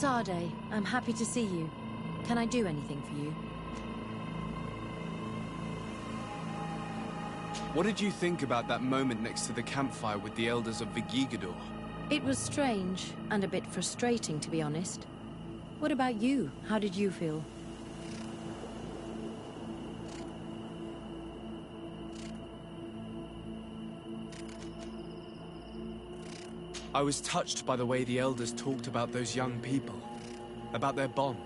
Sade, I'm happy to see you. Can I do anything for you? What did you think about that moment next to the campfire with the elders of Vigigador? It was strange, and a bit frustrating, to be honest. What about you? How did you feel? I was touched by the way the elders talked about those young people, about their bond.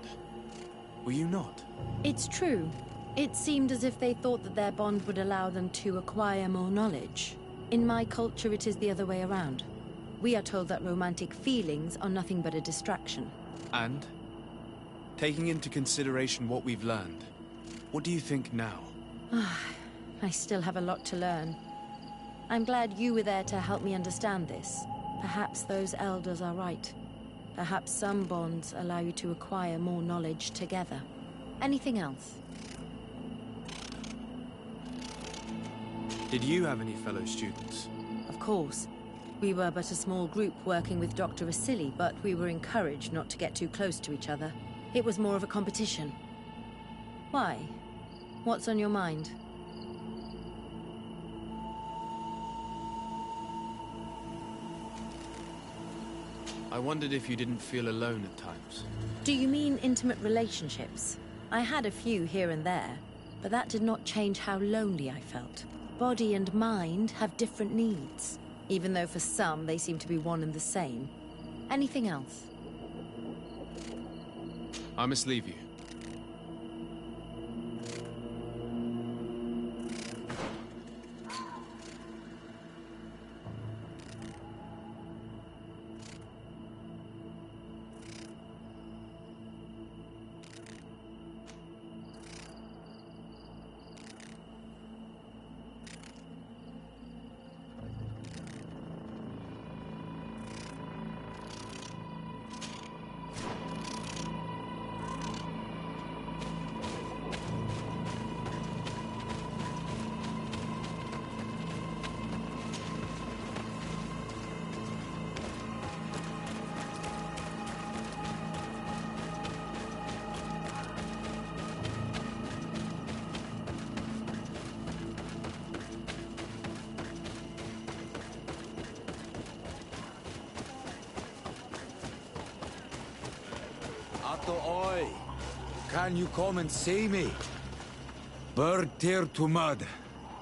Were you not? It's true. It seemed as if they thought that their bond would allow them to acquire more knowledge. In my culture, it is the other way around. We are told that romantic feelings are nothing but a distraction. And? Taking into consideration what we've learned, what do you think now? I still have a lot to learn. I'm glad you were there to help me understand this. Perhaps those elders are right. Perhaps some bonds allow you to acquire more knowledge together. Anything else? Did you have any fellow students? Of course. We were but a small group working with Dr. Vasily, but we were encouraged not to get too close to each other. It was more of a competition. Why? What's on your mind? I wondered if you didn't feel alone at times. Do you mean intimate relationships? I had a few here and there, but that did not change how lonely I felt. Body and mind have different needs, even though for some they seem to be one and the same. Anything else? I must leave you. Oi! Can you come and see me? Bird tear to mud.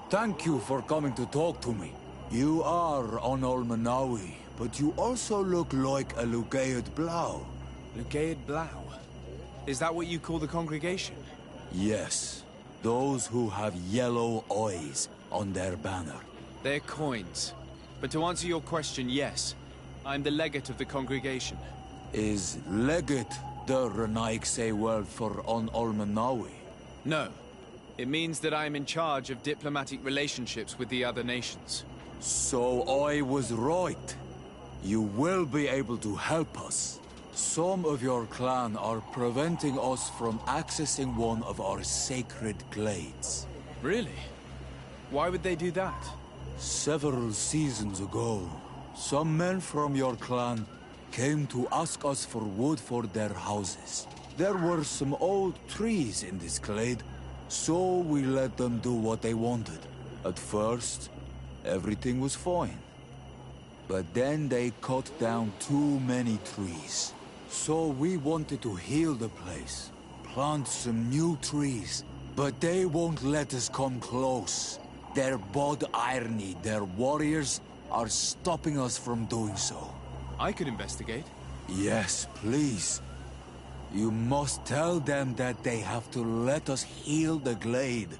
Thank you for coming to talk to me. You are on Olmanawi, but you also look like a Lugaid Blau. Lugaid Blau? Is that what you call the congregation? Yes. Those who have yellow eyes on their banner. They're coins. But to answer your question, yes. I'm the legate of the congregation. Is legate the Renaigse word for on Olmanawi? No. It means that I am in charge of diplomatic relationships with the other nations. So I was right. You will be able to help us. Some of your clan are preventing us from accessing one of our sacred glades. Really? Why would they do that? Several seasons ago, some men from your clan came to ask us for wood for their houses. There were some old trees in this glade, so we let them do what they wanted. At first, everything was fine. But then they cut down too many trees. So we wanted to heal the place, plant some new trees, but they won't let us come close. Their bod irony, their warriors, are stopping us from doing so. I could investigate. Yes, please. You must tell them that they have to let us heal the glade.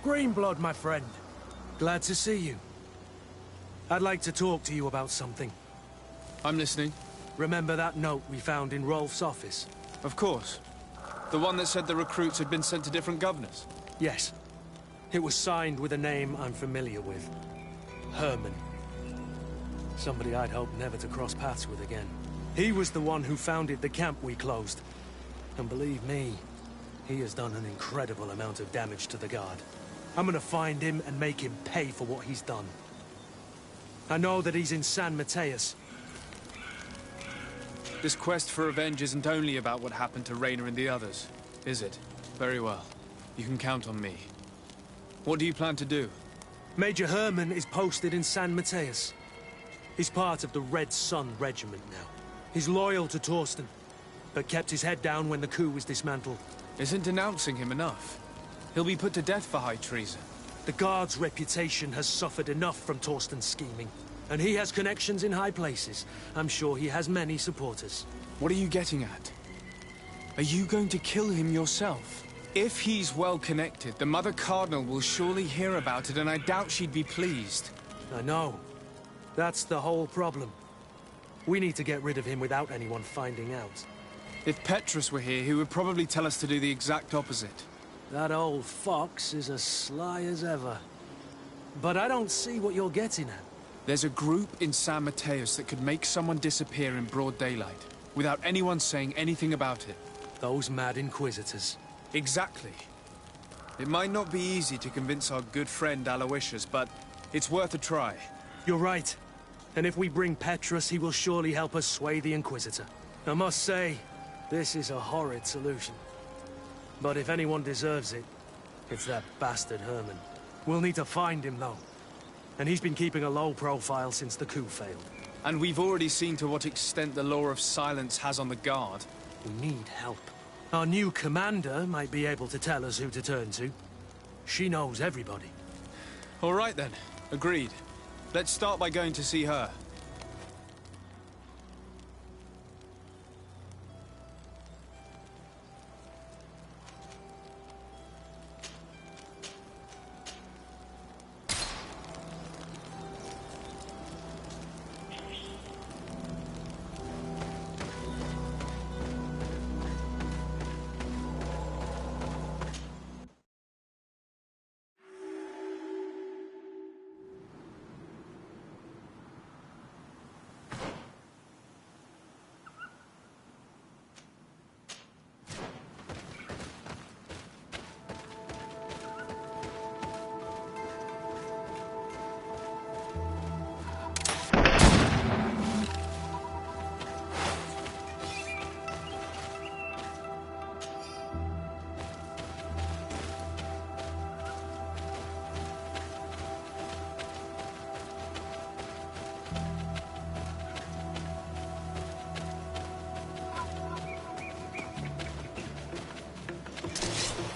Greenblood, my friend. Glad to see you. I'd like to talk to you about something. I'm listening. Remember that note we found in Rolf's office? Of course. The one that said the recruits had been sent to different governors? Yes. It was signed with a name I'm familiar with. Herman. Somebody I'd hoped never to cross paths with again. He was the one who founded the camp we closed. And believe me, he has done an incredible amount of damage to the Guard. I'm gonna find him and make him pay for what he's done. I know that he's in San Mateus. This quest for revenge isn't only about what happened to Raynor and the others, is it? Very well. You can count on me. What do you plan to do? Major Herman is posted in San Mateus. He's part of the Red Sun Regiment now. He's loyal to Torsten, but kept his head down when the coup was dismantled. Isn't denouncing him enough? He'll be put to death for high treason. The Guard's reputation has suffered enough from Torsten's scheming. And he has connections in high places. I'm sure he has many supporters. What are you getting at? Are you going to kill him yourself? If he's well connected, the Mother Cardinal will surely hear about it, and I doubt she'd be pleased. I know. That's the whole problem. We need to get rid of him without anyone finding out. If Petrus were here, he would probably tell us to do the exact opposite. That old fox is as sly as ever. But I don't see what you're getting at. There's a group in San Mateus that could make someone disappear in broad daylight, without anyone saying anything about it. Those mad Inquisitors. Exactly. It might not be easy to convince our good friend Aloysius, but it's worth a try. You're right. And if we bring Petrus, he will surely help us sway the Inquisitor. I must say, this is a horrid solution. But if anyone deserves it, it's that bastard Herman. We'll need to find him, though. And he's been keeping a low profile since the coup failed. And we've already seen to what extent the law of silence has on the Guard. We need help. Our new commander might be able to tell us who to turn to. She knows everybody. All right then. Agreed. Let's start by going to see her.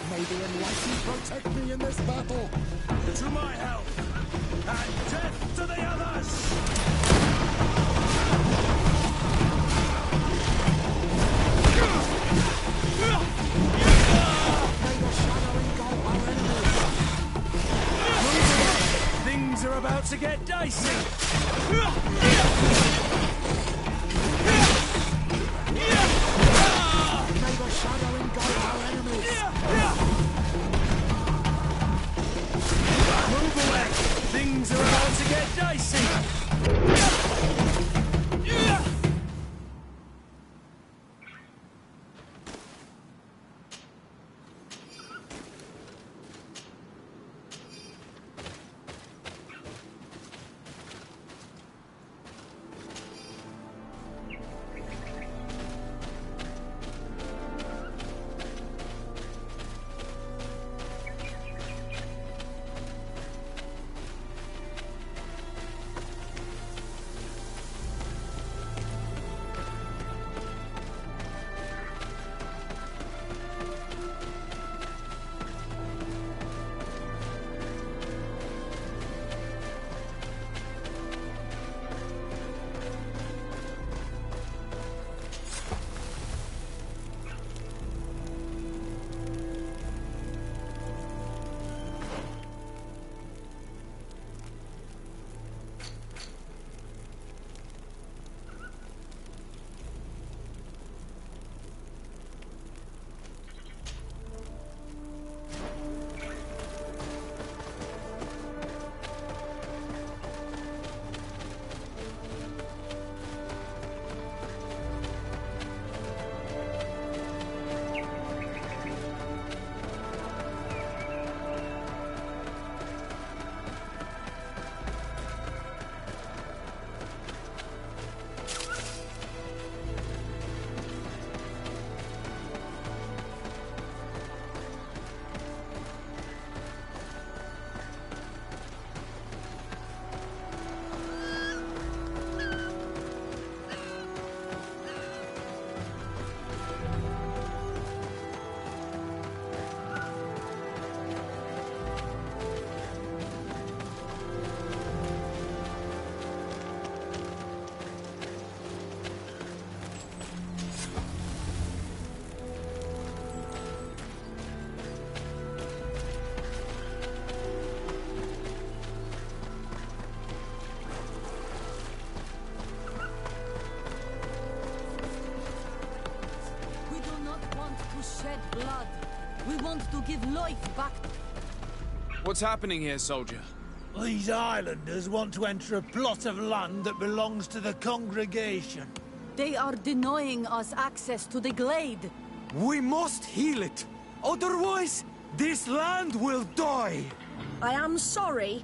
May the Enlightened protect me in this battle! To my help! And death to the others! May the shadow engulf our enemies! Things are about to get dicey! May the shadow engulf our enemies! Move away! Things are about to get dicey! want to give life back. What's happening here, soldier? These islanders want to enter a plot of land that belongs to the congregation. They are denying us access to the glade. We must heal it. Otherwise, this land will die. I am sorry,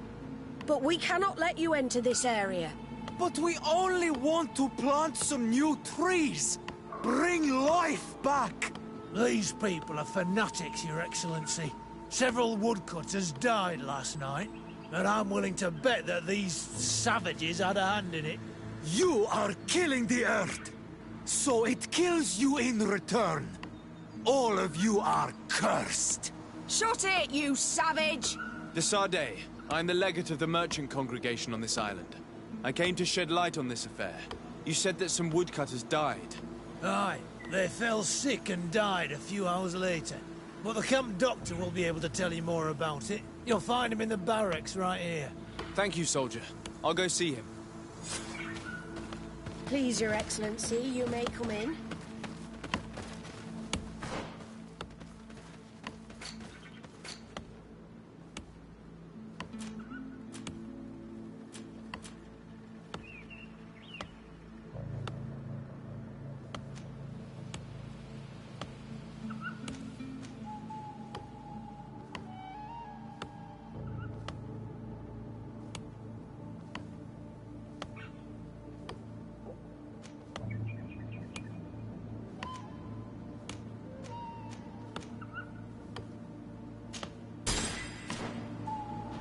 but we cannot let you enter this area. But we only want to plant some new trees. Bring life back. These people are fanatics, Your Excellency. Several woodcutters died last night, and I'm willing to bet that these savages had a hand in it. You are killing the earth, so it kills you in return. All of you are cursed. Shut it, you savage! De Sardet, I'm the legate of the merchant congregation on this island. I came to shed light on this affair. You said that some woodcutters died. Aye, they fell sick and died a few hours later. But the camp doctor will be able to tell you more about it. You'll find him in the barracks right here. Thank you, soldier. I'll go see him. Please, Your Excellency, you may come in.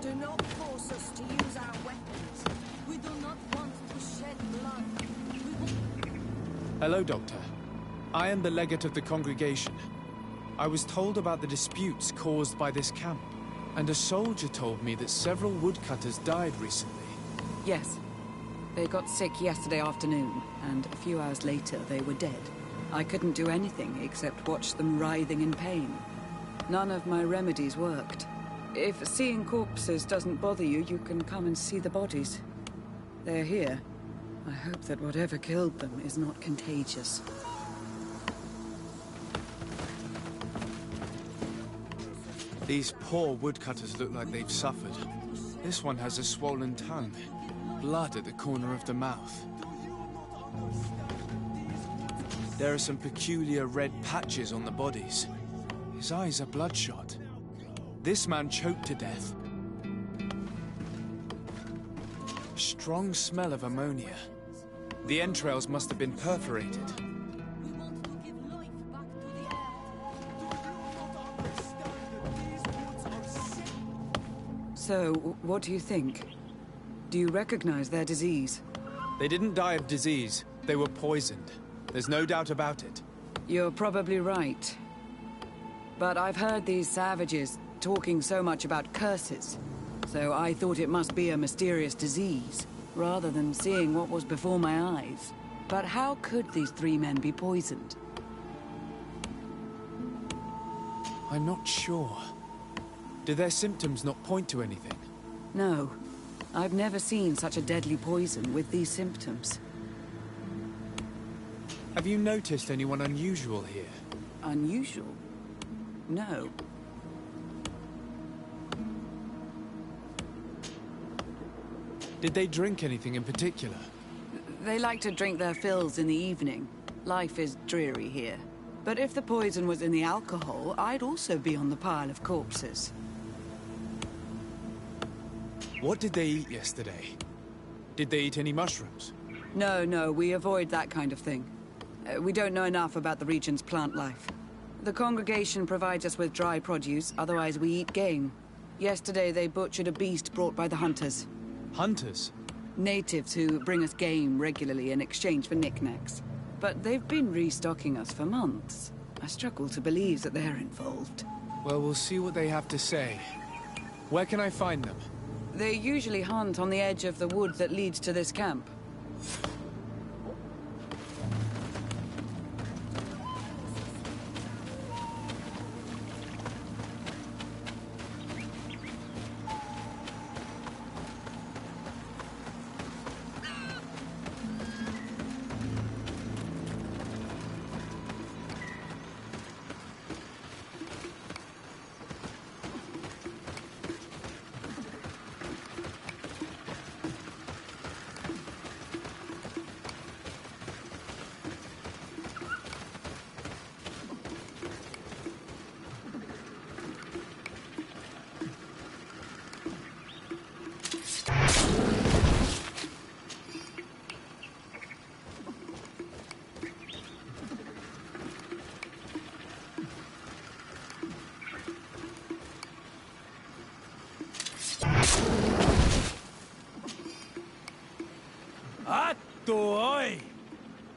Do not force us to use our weapons. We do not want to shed blood. We will... Hello, Doctor. I am the legate of the congregation. I was told about the disputes caused by this camp, and a soldier told me that several woodcutters died recently. Yes. They got sick yesterday afternoon, and a few hours later they were dead. I couldn't do anything except watch them writhing in pain. None of my remedies worked. If seeing corpses doesn't bother you, you can come and see the bodies. They're here. I hope that whatever killed them is not contagious. These poor woodcutters look like they've suffered. This one has a swollen tongue, blood at the corner of the mouth. There are some peculiar red patches on the bodies. His eyes are bloodshot. This man choked to death. A strong smell of ammonia. The entrails must have been perforated. We want to give life back to the air. So, what do you think? Do you recognize their disease? They didn't die of disease. They were poisoned. There's no doubt about it. You're probably right. But I've heard these savages talking so much about curses, so I thought it must be a mysterious disease, rather than seeing what was before my eyes. But how could these three men be poisoned? I'm not sure. Do their symptoms not point to anything? No. I've never seen such a deadly poison with these symptoms. Have you noticed anyone unusual here? Unusual? No. Did they drink anything in particular? They like to drink their fills in the evening. Life is dreary here. But if the poison was in the alcohol, I'd also be on the pile of corpses. What did they eat yesterday? Did they eat any mushrooms? No, we avoid that kind of thing. We don't know enough about the region's plant life. The congregation provides us with dry produce, otherwise we eat game. Yesterday they butchered a beast brought by the hunters. Hunters? Natives who bring us game regularly in exchange for knickknacks. But they've been restocking us for months. I struggle to believe that they're involved. Well, we'll see what they have to say. Where can I find them? They usually hunt on the edge of the wood that leads to this camp.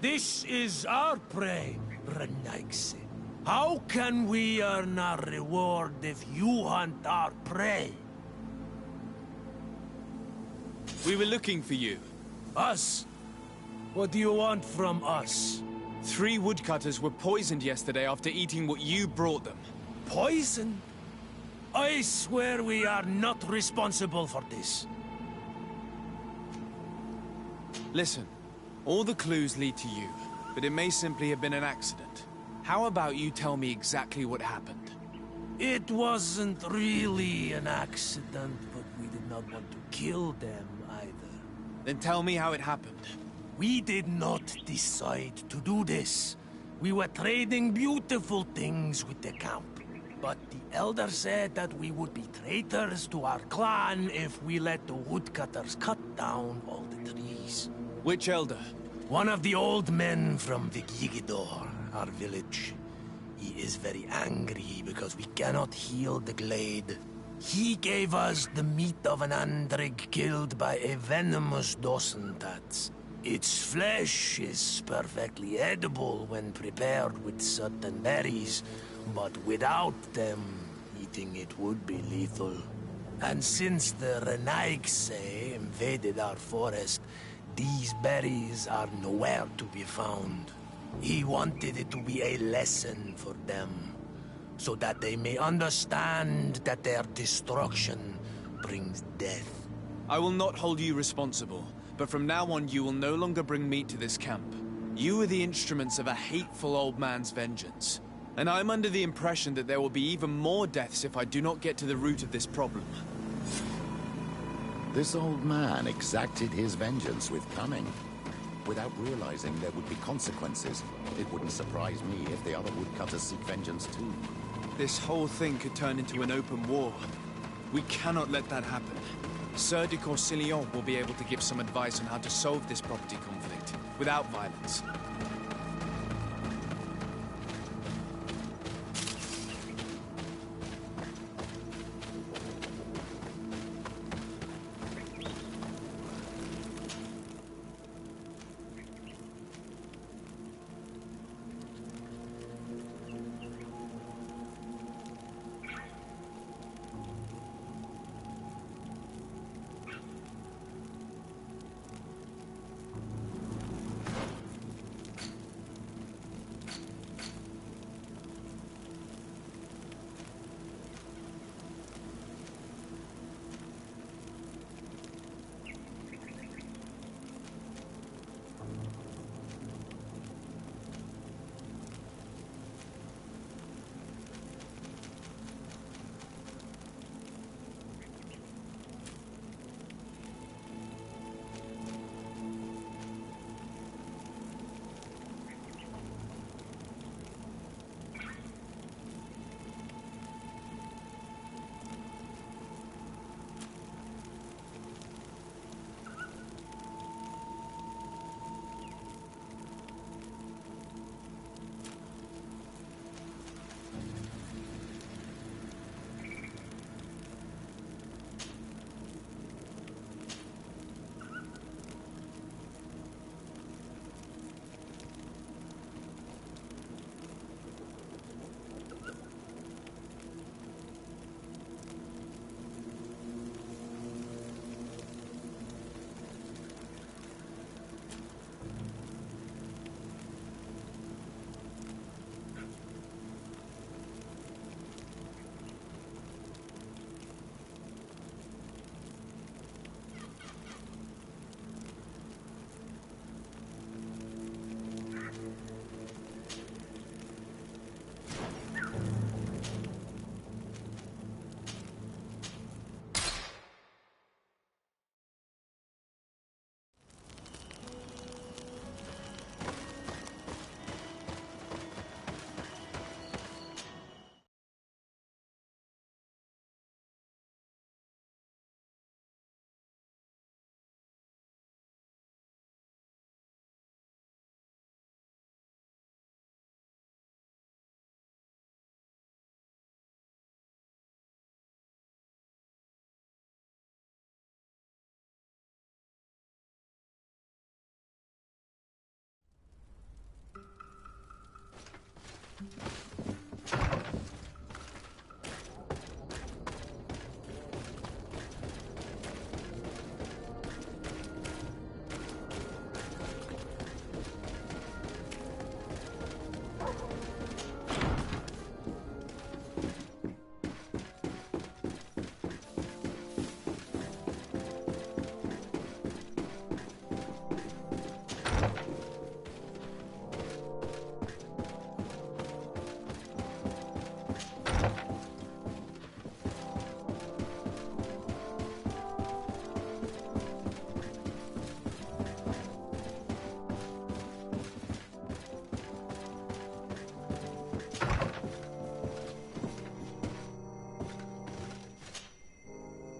This is our prey, Renaigse. How can we earn our reward if you hunt our prey? We were looking for you. Us? What do you want from us? 3 woodcutters were poisoned yesterday after eating what you brought them. Poison? I swear we are not responsible for this. Listen, all the clues lead to you, but it may simply have been an accident. How about you tell me exactly what happened? It wasn't really an accident, but we did not want to kill them either. Then tell me how it happened. We did not decide to do this. We were trading beautiful things with the camp. But the elder said that we would be traitors to our clan if we let the woodcutters cut down all the trees. Which elder? One of the old men from Vigigidor, our village. He is very angry because we cannot heal the glade. He gave us the meat of an andrig killed by a venomous dosentats. Its flesh is perfectly edible when prepared with certain berries, but without them, eating it would be lethal. And since the Renaigse invaded our forest, these berries are nowhere to be found. He wanted it to be a lesson for them, so that they may understand that their destruction brings death. I will not hold you responsible, but from now on you will no longer bring meat to this camp. You are the instruments of a hateful old man's vengeance. And I'm under the impression that there will be even more deaths if I do not get to the root of this problem. This old man exacted his vengeance with cunning. Without realizing there would be consequences, it wouldn't surprise me if the other woodcutters seek vengeance too. This whole thing could turn into an open war. We cannot let that happen. Sir de Corsillon will be able to give some advice on how to solve this property conflict, without violence.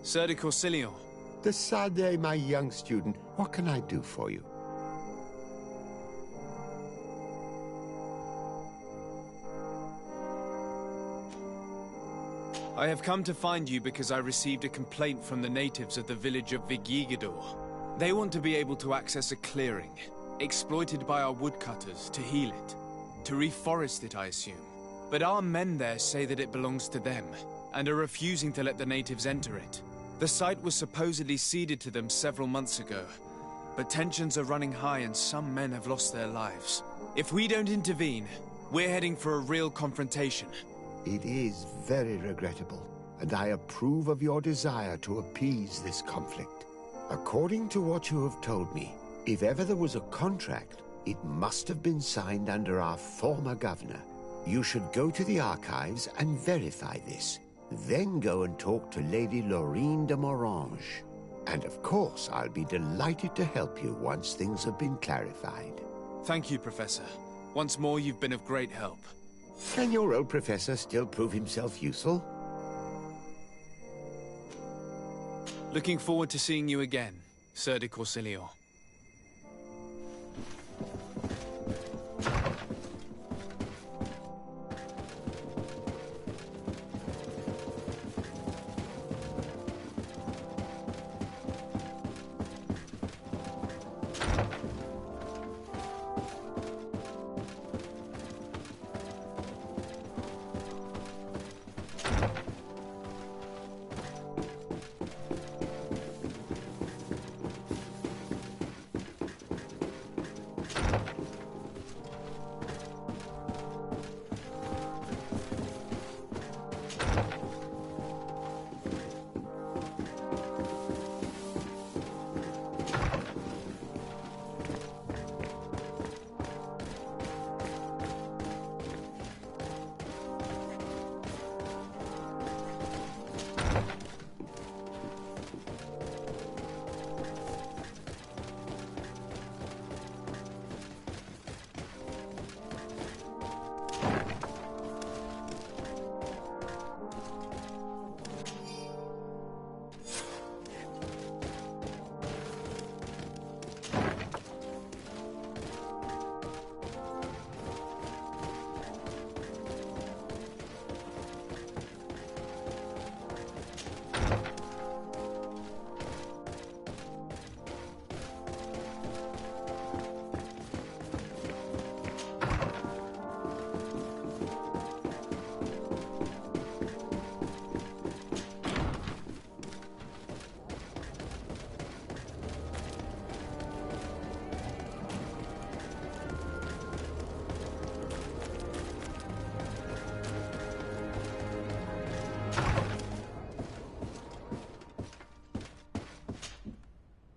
Sir de Corsilion. De Sade, my young student, what can I do for you? I have come to find you because I received a complaint from the natives of the village of Vigigidor. They want to be able to access a clearing, exploited by our woodcutters, to heal it. To reforest it, I assume. But our men there say that it belongs to them, and are refusing to let the natives enter it. The site was supposedly ceded to them several months ago, but tensions are running high and some men have lost their lives. If we don't intervene, we're heading for a real confrontation. It is very regrettable, and I approve of your desire to appease this conflict. According to what you have told me, if ever there was a contract, it must have been signed under our former governor. You should go to the archives and verify this. Then go and talk to Lady Laurine de Morange. And of course, I'll be delighted to help you once things have been clarified. Thank you, Professor. Once more, you've been of great help. Can your old professor still prove himself useful? Looking forward to seeing you again, Sir de Corsilion.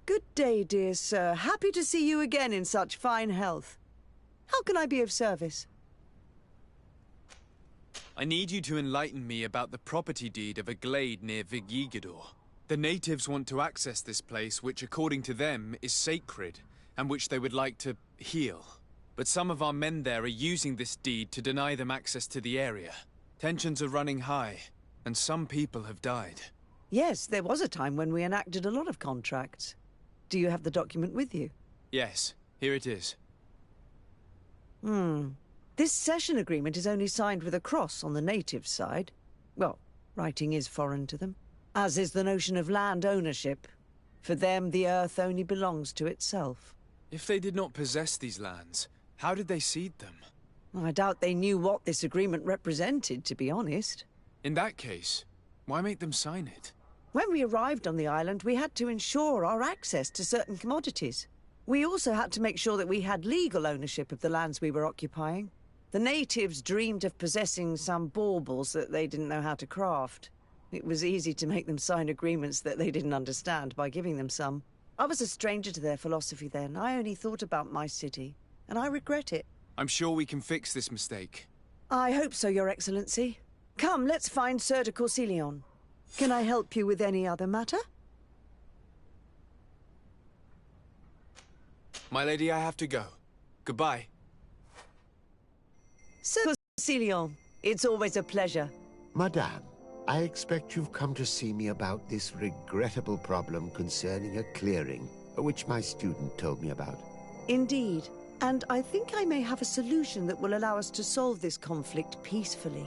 Good day, dear sir. Happy to see you again in such fine health. How can I be of service? I need you to enlighten me about the property deed of a glade near Vigigidor. The natives want to access this place, which according to them is sacred, and which they would like to heal. But some of our men there are using this deed to deny them access to the area. Tensions are running high, and some people have died. Yes, there was a time when we enacted a lot of contracts. Do you have the document with you? Yes, here it is. This cession agreement is only signed with a cross on the native side. Well, writing is foreign to them, as is the notion of land ownership. For them, the earth only belongs to itself. If they did not possess these lands, how did they cede them? I doubt they knew what this agreement represented, to be honest. In that case, why make them sign it? When we arrived on the island, we had to ensure our access to certain commodities. We also had to make sure that we had legal ownership of the lands we were occupying. The natives dreamed of possessing some baubles that they didn't know how to craft. It was easy to make them sign agreements that they didn't understand by giving them some. I was a stranger to their philosophy then. I only thought about my city, and I regret it. I'm sure we can fix this mistake. I hope so, Your Excellency. Come, let's find Sir de Corsilion. Can I help you with any other matter? My lady, I have to go. Goodbye. Sir Corsilion, it's always a pleasure. Madame, I expect you've come to see me about this regrettable problem concerning a clearing, which my student told me about. Indeed. And I think I may have a solution that will allow us to solve this conflict peacefully.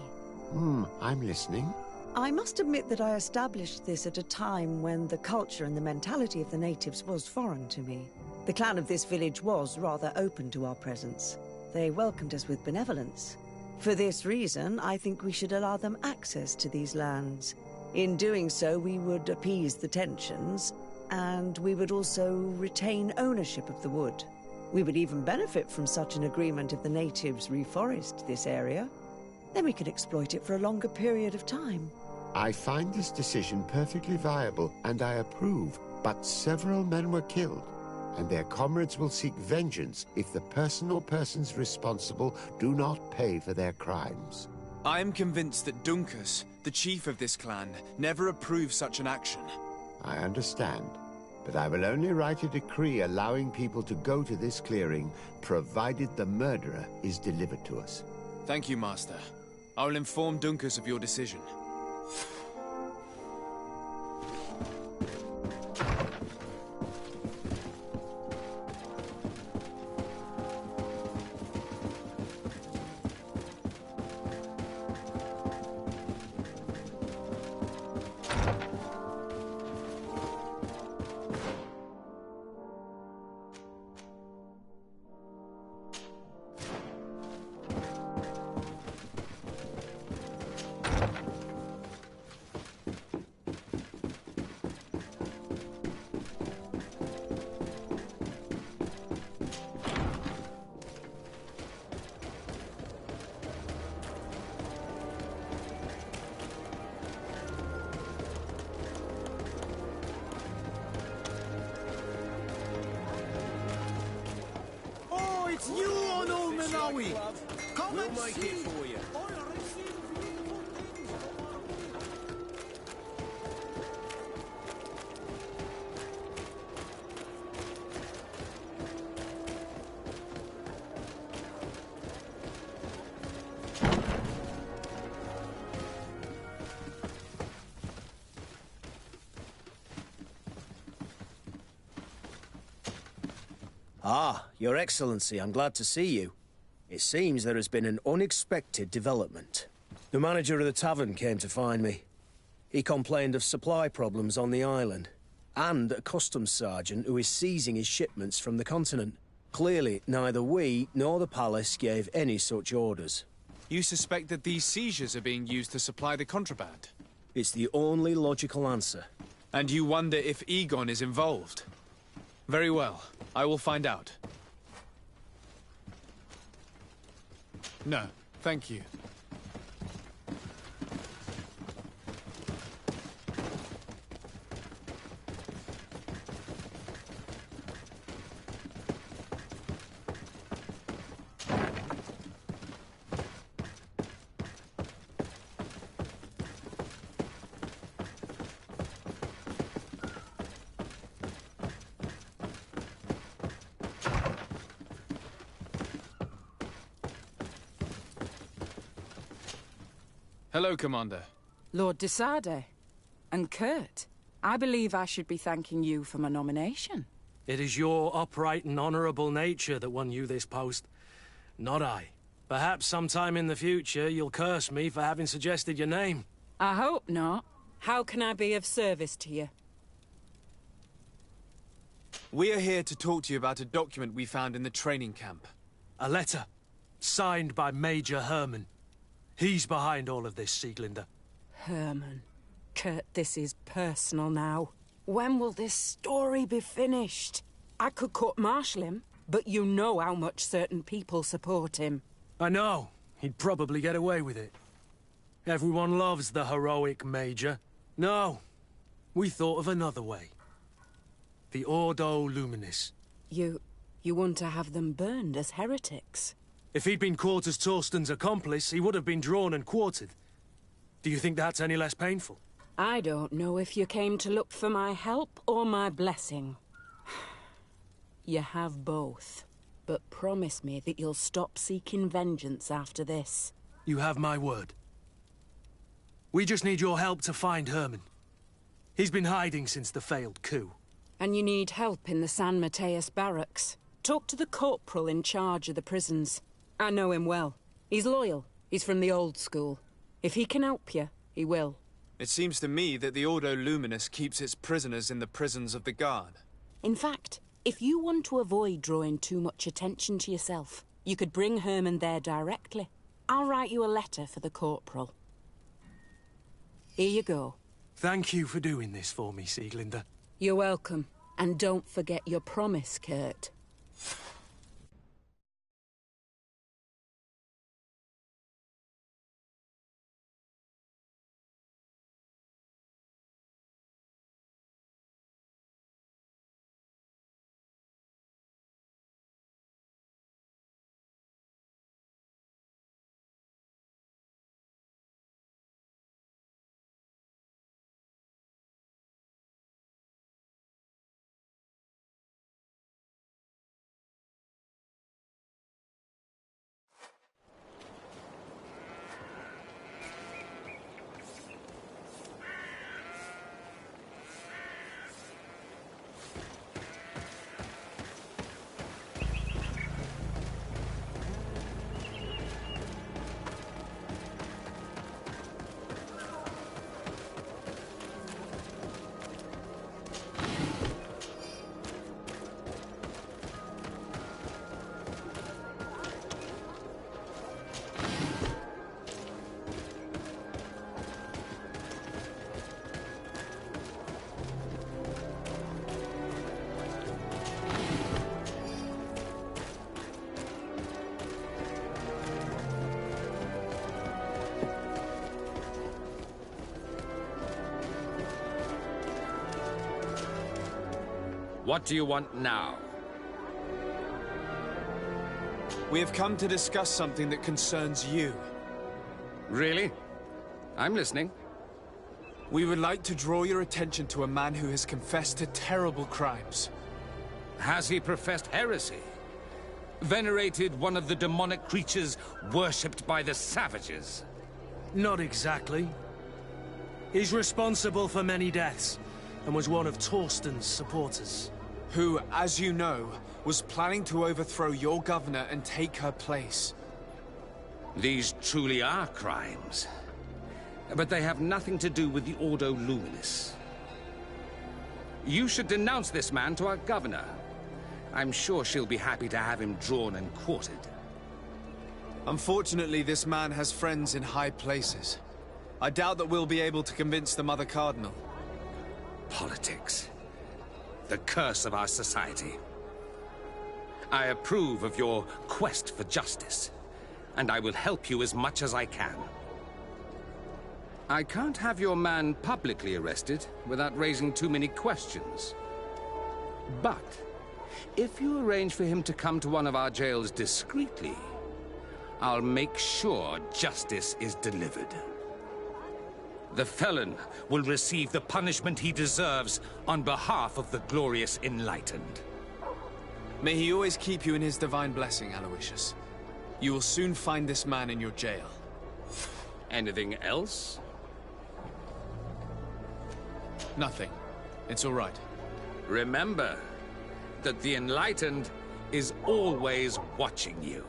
I'm listening. I must admit that I established this at a time when the culture and the mentality of the natives was foreign to me. The clan of this village was rather open to our presence. They welcomed us with benevolence. For this reason, I think we should allow them access to these lands. In doing so, we would appease the tensions, and we would also retain ownership of the wood. We would even benefit from such an agreement if the natives reforest this area. Then we could exploit it for a longer period of time. I find this decision perfectly viable, and I approve, but several men were killed, and their comrades will seek vengeance if the person or persons responsible do not pay for their crimes. I am convinced that Dunkus, the chief of this clan, never approved such an action. I understand, but I will only write a decree allowing people to go to this clearing, provided the murderer is delivered to us. Thank you, Master. I will inform Dunkus of your decision. It's you on all Manawi! Come and We'll make see! it for you. Ah, Your Excellency, I'm glad to see you. It seems there has been an unexpected development. The manager of the tavern came to find me. He complained of supply problems on the island, and a customs sergeant who is seizing his shipments from the continent. Clearly, neither we nor the palace gave any such orders. You suspect that these seizures are being used to supply the contraband? It's the only logical answer. And you wonder if Egon is involved? Very well. I will find out. No, thank you. Hello, Commander. Lord de Sade. And Kurt, I believe I should be thanking you for my nomination. It is your upright and honourable nature that won you this post, not I. Perhaps sometime in the future you'll curse me for having suggested your name. I hope not. How can I be of service to you? We are here to talk to you about a document we found in the training camp. A letter, signed by Major Herman. He's behind all of this, Sieglinder. Herman. Kurt, this is personal now. When will this story be finished? I could court-martial him, but you know how much certain people support him. I know. He'd probably get away with it. Everyone loves the heroic Major. No, we thought of another way. The Ordo Luminis. You want to have them burned as heretics? If he'd been caught as Torsten's accomplice, he would have been drawn and quartered. Do you think that's any less painful? I don't know if you came to look for my help or my blessing. You have both. But promise me that you'll stop seeking vengeance after this. You have my word. We just need your help to find Herman. He's been hiding since the failed coup. And you need help in the San Mateus barracks. Talk to the corporal in charge of the prisons. I know him well. He's loyal. He's from the old school. If he can help you, he will. It seems to me that the Ordo Luminous keeps its prisoners in the prisons of the Guard. In fact, if you want to avoid drawing too much attention to yourself, you could bring Herman there directly. I'll write you a letter for the corporal. Here you go. Thank you for doing this for me, Sieglinde. You're welcome. And don't forget your promise, Kurt. What do you want now? We have come to discuss something that concerns you. Really? I'm listening. We would like to draw your attention to a man who has confessed to terrible crimes. Has he professed heresy? Venerated one of the demonic creatures worshipped by the savages? Not exactly. He's responsible for many deaths, and was one of Torsten's supporters. Who, as you know, was planning to overthrow your governor and take her place. These truly are crimes. But they have nothing to do with the Ordo Luminous. You should denounce this man to our governor. I'm sure she'll be happy to have him drawn and quartered. Unfortunately, this man has friends in high places. I doubt that we'll be able to convince the Mother Cardinal. Politics. The curse of our society. I approve of your quest for justice, and I will help you as much as I can. I can't have your man publicly arrested without raising too many questions. But if you arrange for him to come to one of our jails discreetly, I'll make sure justice is delivered. The felon will receive the punishment he deserves on behalf of the glorious Enlightened. May he always keep you in his divine blessing, Aloysius. You will soon find this man in your jail. Anything else? Nothing. It's all right. Remember that the Enlightened is always watching you.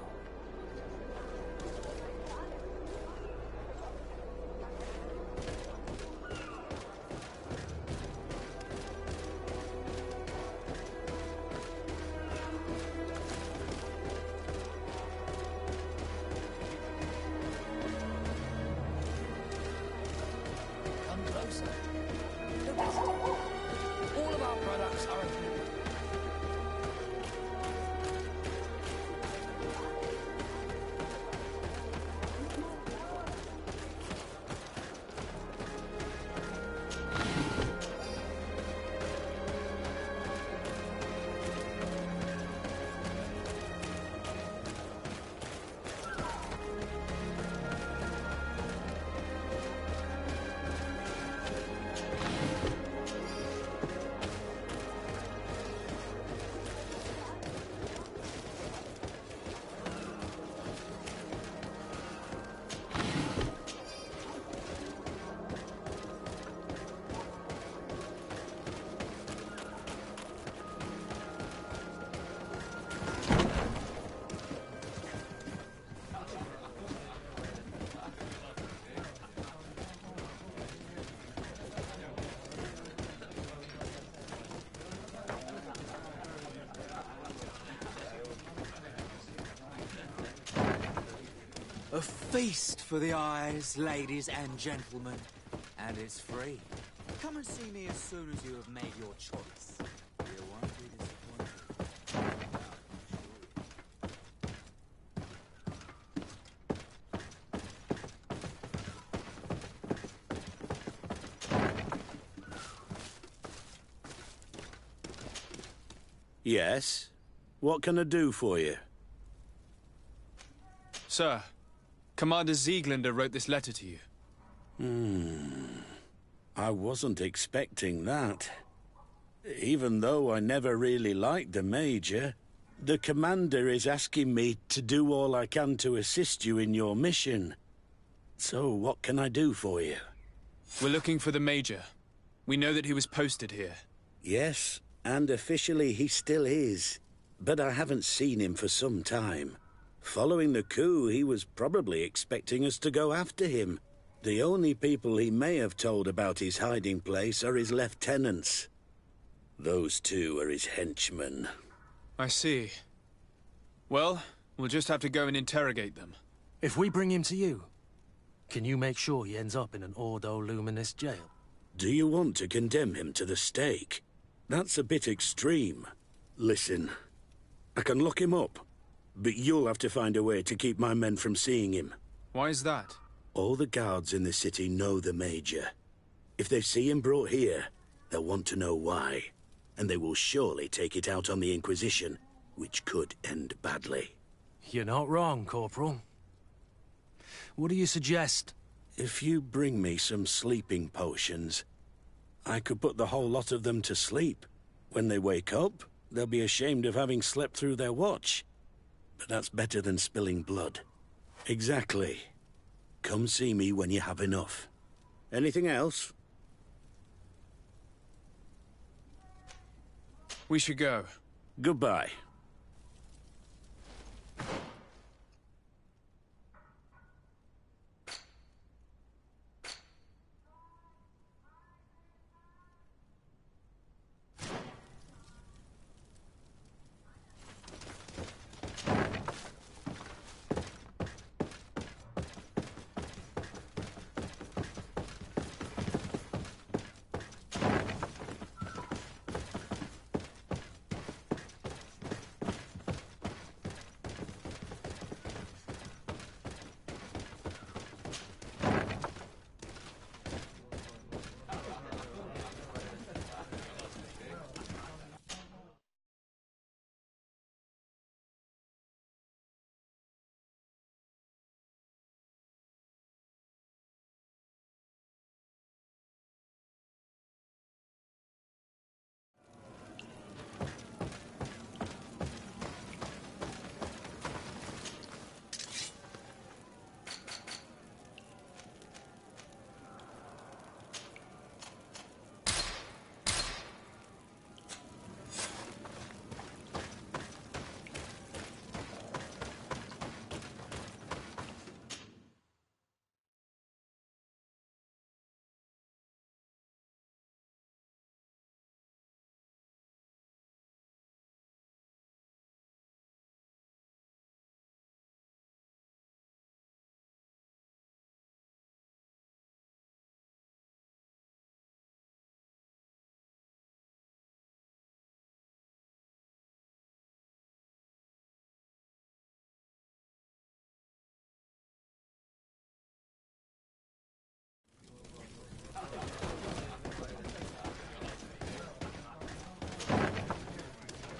A feast for the eyes, ladies and gentlemen. And it's free. Come and see me as soon as you have made your choice. You won't be disappointed. Yes? What can I do for you? Sir, Commander Zieglander wrote this letter to you. I wasn't expecting that. Even though I never really liked the Major, the Commander is asking me to do all I can to assist you in your mission. So what can I do for you? We're looking for the Major. We know that he was posted here. Yes, and officially he still is. But I haven't seen him for some time. Following the coup, he was probably expecting us to go after him. The only people he may have told about his hiding place are his lieutenants. Those two are his henchmen. I see. Well, we'll just have to go and interrogate them. If we bring him to you, can you make sure he ends up in an Ordo Luminous jail? Do you want to condemn him to the stake? That's a bit extreme. Listen, I can lock him up, but you'll have to find a way to keep my men from seeing him. Why is that? All the guards in the city know the Major. If they see him brought here, they'll want to know why. And they will surely take it out on the Inquisition, which could end badly. You're not wrong, Corporal. What do you suggest? If you bring me some sleeping potions, I could put the whole lot of them to sleep. When they wake up, they'll be ashamed of having slept through their watch. But that's better than spilling blood. Exactly. Come see me when you have enough. Anything else? We should go. Goodbye.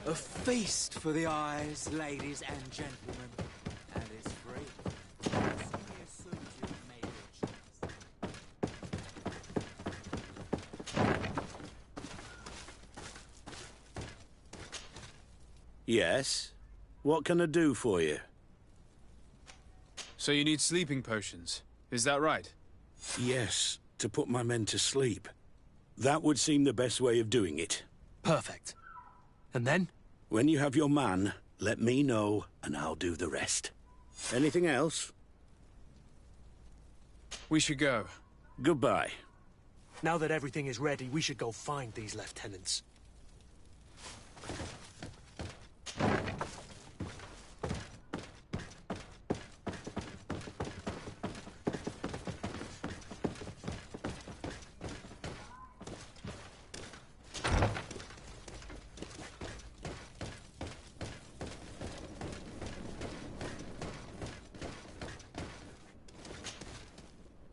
A feast for the eyes, ladies and gentlemen. And it's free. Come and see me as soon as you have made your choice. Yes? What can I do for you? So you need sleeping potions, is that right? Yes, to put my men to sleep. That would seem the best way of doing it. Perfect. And then? When you have your man, let me know, and I'll do the rest. Anything else? We should go. Goodbye. Now that everything is ready, we should go find these lieutenants.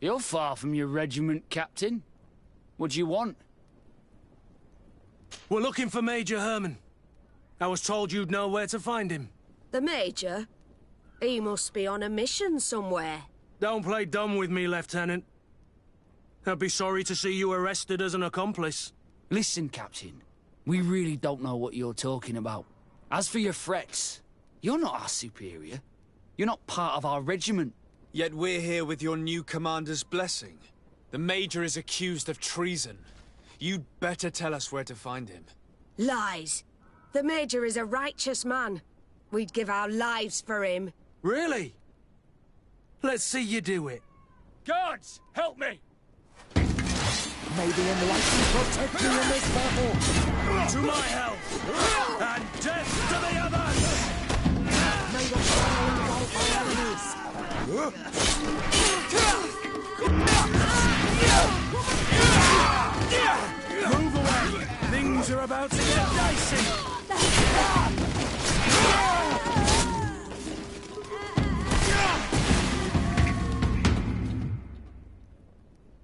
You're far from your regiment, Captain. What do you want? We're looking for Major Herman. I was told you'd know where to find him. The Major? He must be on a mission somewhere. Don't play dumb with me, Lieutenant. I'd be sorry to see you arrested as an accomplice. Listen, Captain. We really don't know what you're talking about. As for your threats, you're not our superior. You're not part of our regiment. Yet we're here with your new commander's blessing. The Major is accused of treason. You'd better tell us where to find him. Lies. The Major is a righteous man. We'd give our lives for him. Really? Let's see you do it. Guards, help me! May the enlightened protect me in this battle! To my help! And death to the others! May the fire engulf our enemies! Move away! Things are about to get dicey!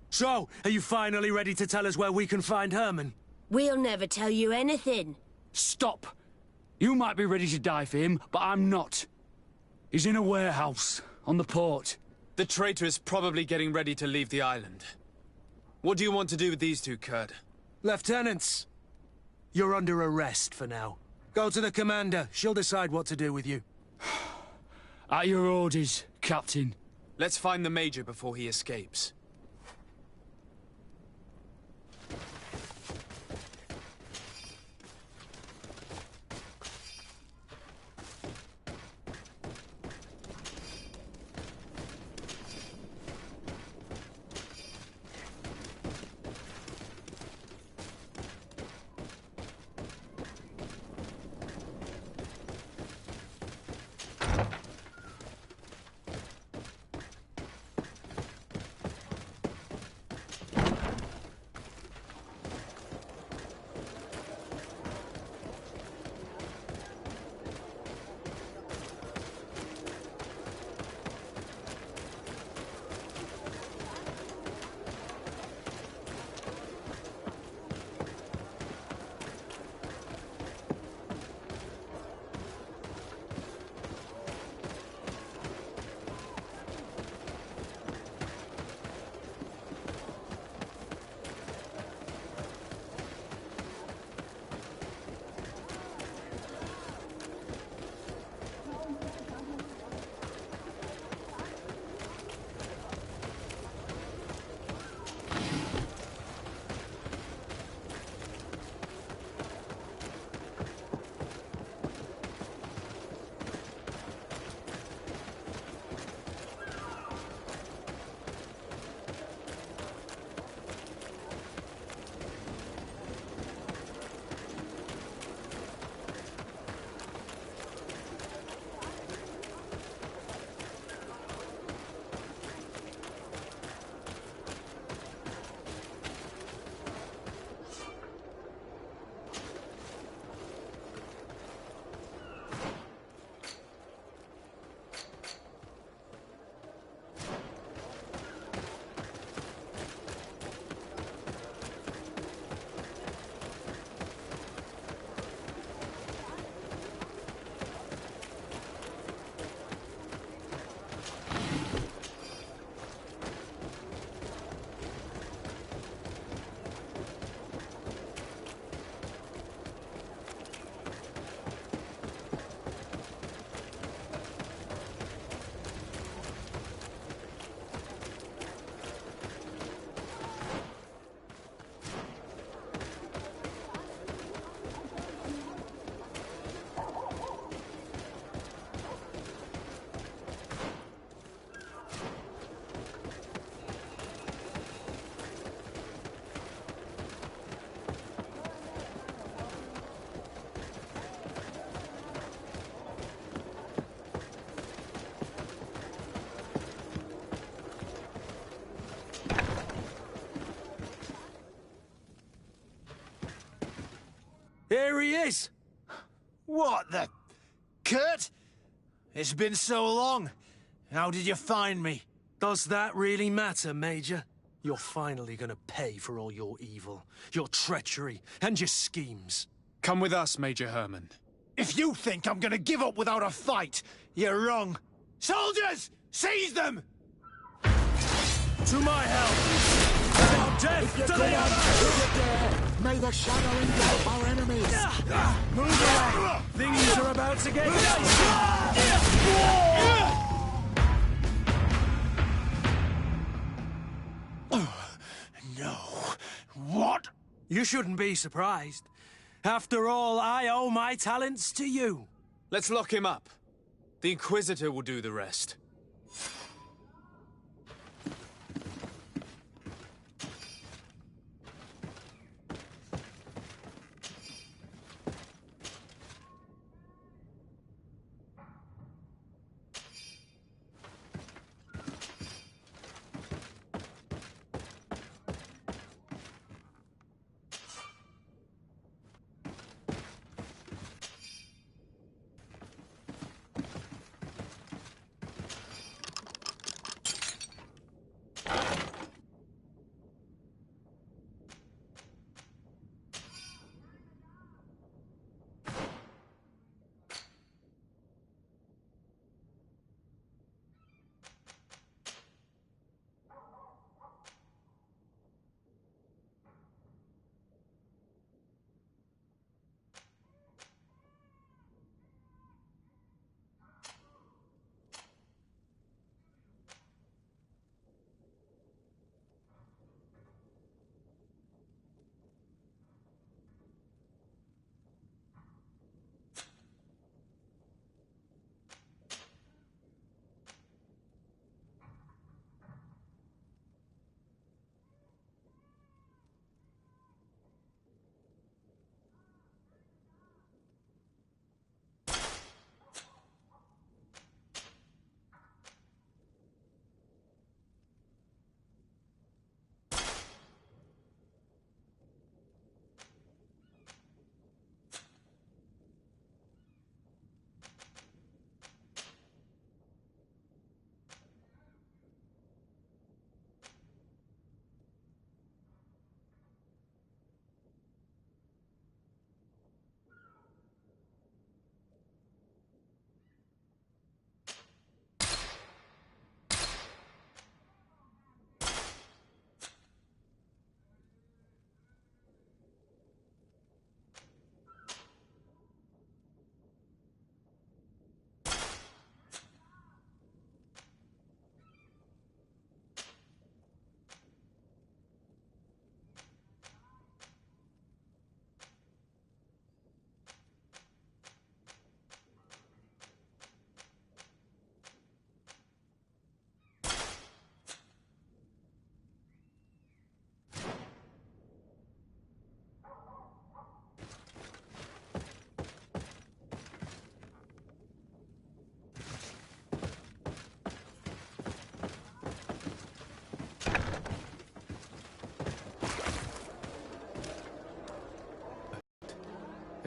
So, are you finally ready to tell us where we can find Herman? We'll never tell you anything. Stop! You might be ready to die for him, but I'm not. He's in a warehouse, on the port. The traitor is probably getting ready to leave the island. What do you want to do with these two, Kurt? Lieutenants, you're under arrest for now. Go to the commander. She'll decide what to do with you. At your orders, Captain. Let's find the Major before he escapes. Here he is! What the... Kurt? It's been so long. How did you find me? Does that really matter, Major? You're finally gonna pay for all your evil, your treachery, and your schemes. Come with us, Major Herman. If you think I'm gonna give up without a fight, you're wrong. Soldiers, seize them! To my help! Now death to the other! May the shadow engulf our enemies! Move away! Things are about to get dicey! No. What? You shouldn't be surprised. After all, I owe my talents to you. Let's lock him up. The Inquisitor will do the rest.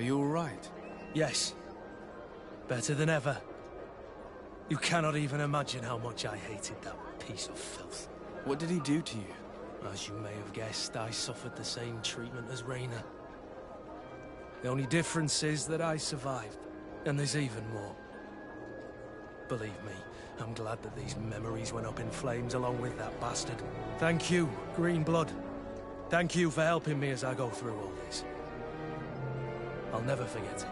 Are you all right? Yes. Better than ever. You cannot even imagine how much I hated that piece of filth. What did he do to you? As you may have guessed, I suffered the same treatment as Reyna. The only difference is that I survived, and there's even more. Believe me, I'm glad that these memories went up in flames along with that bastard. Thank you, Green Blood. Thank you for helping me as I go through all this. I'll never forget it.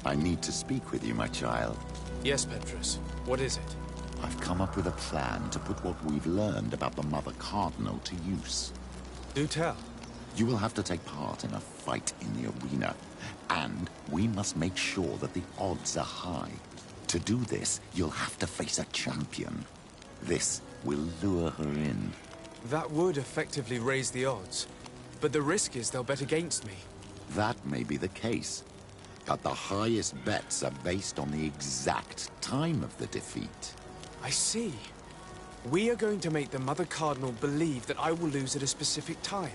I need to speak with you, my child. Yes, Petrus. What is it? I've come up with a plan to put what we've learned about the Mother Cardinal to use. Do tell. You will have to take part in a fight in the arena, and we must make sure that the odds are high. To do this, you'll have to face a champion. This will lure her in. That would effectively raise the odds, but the risk is they'll bet against me. That may be the case, but the highest bets are based on the exact time of the defeat. I see. We are going to make the Mother Cardinal believe that I will lose at a specific time.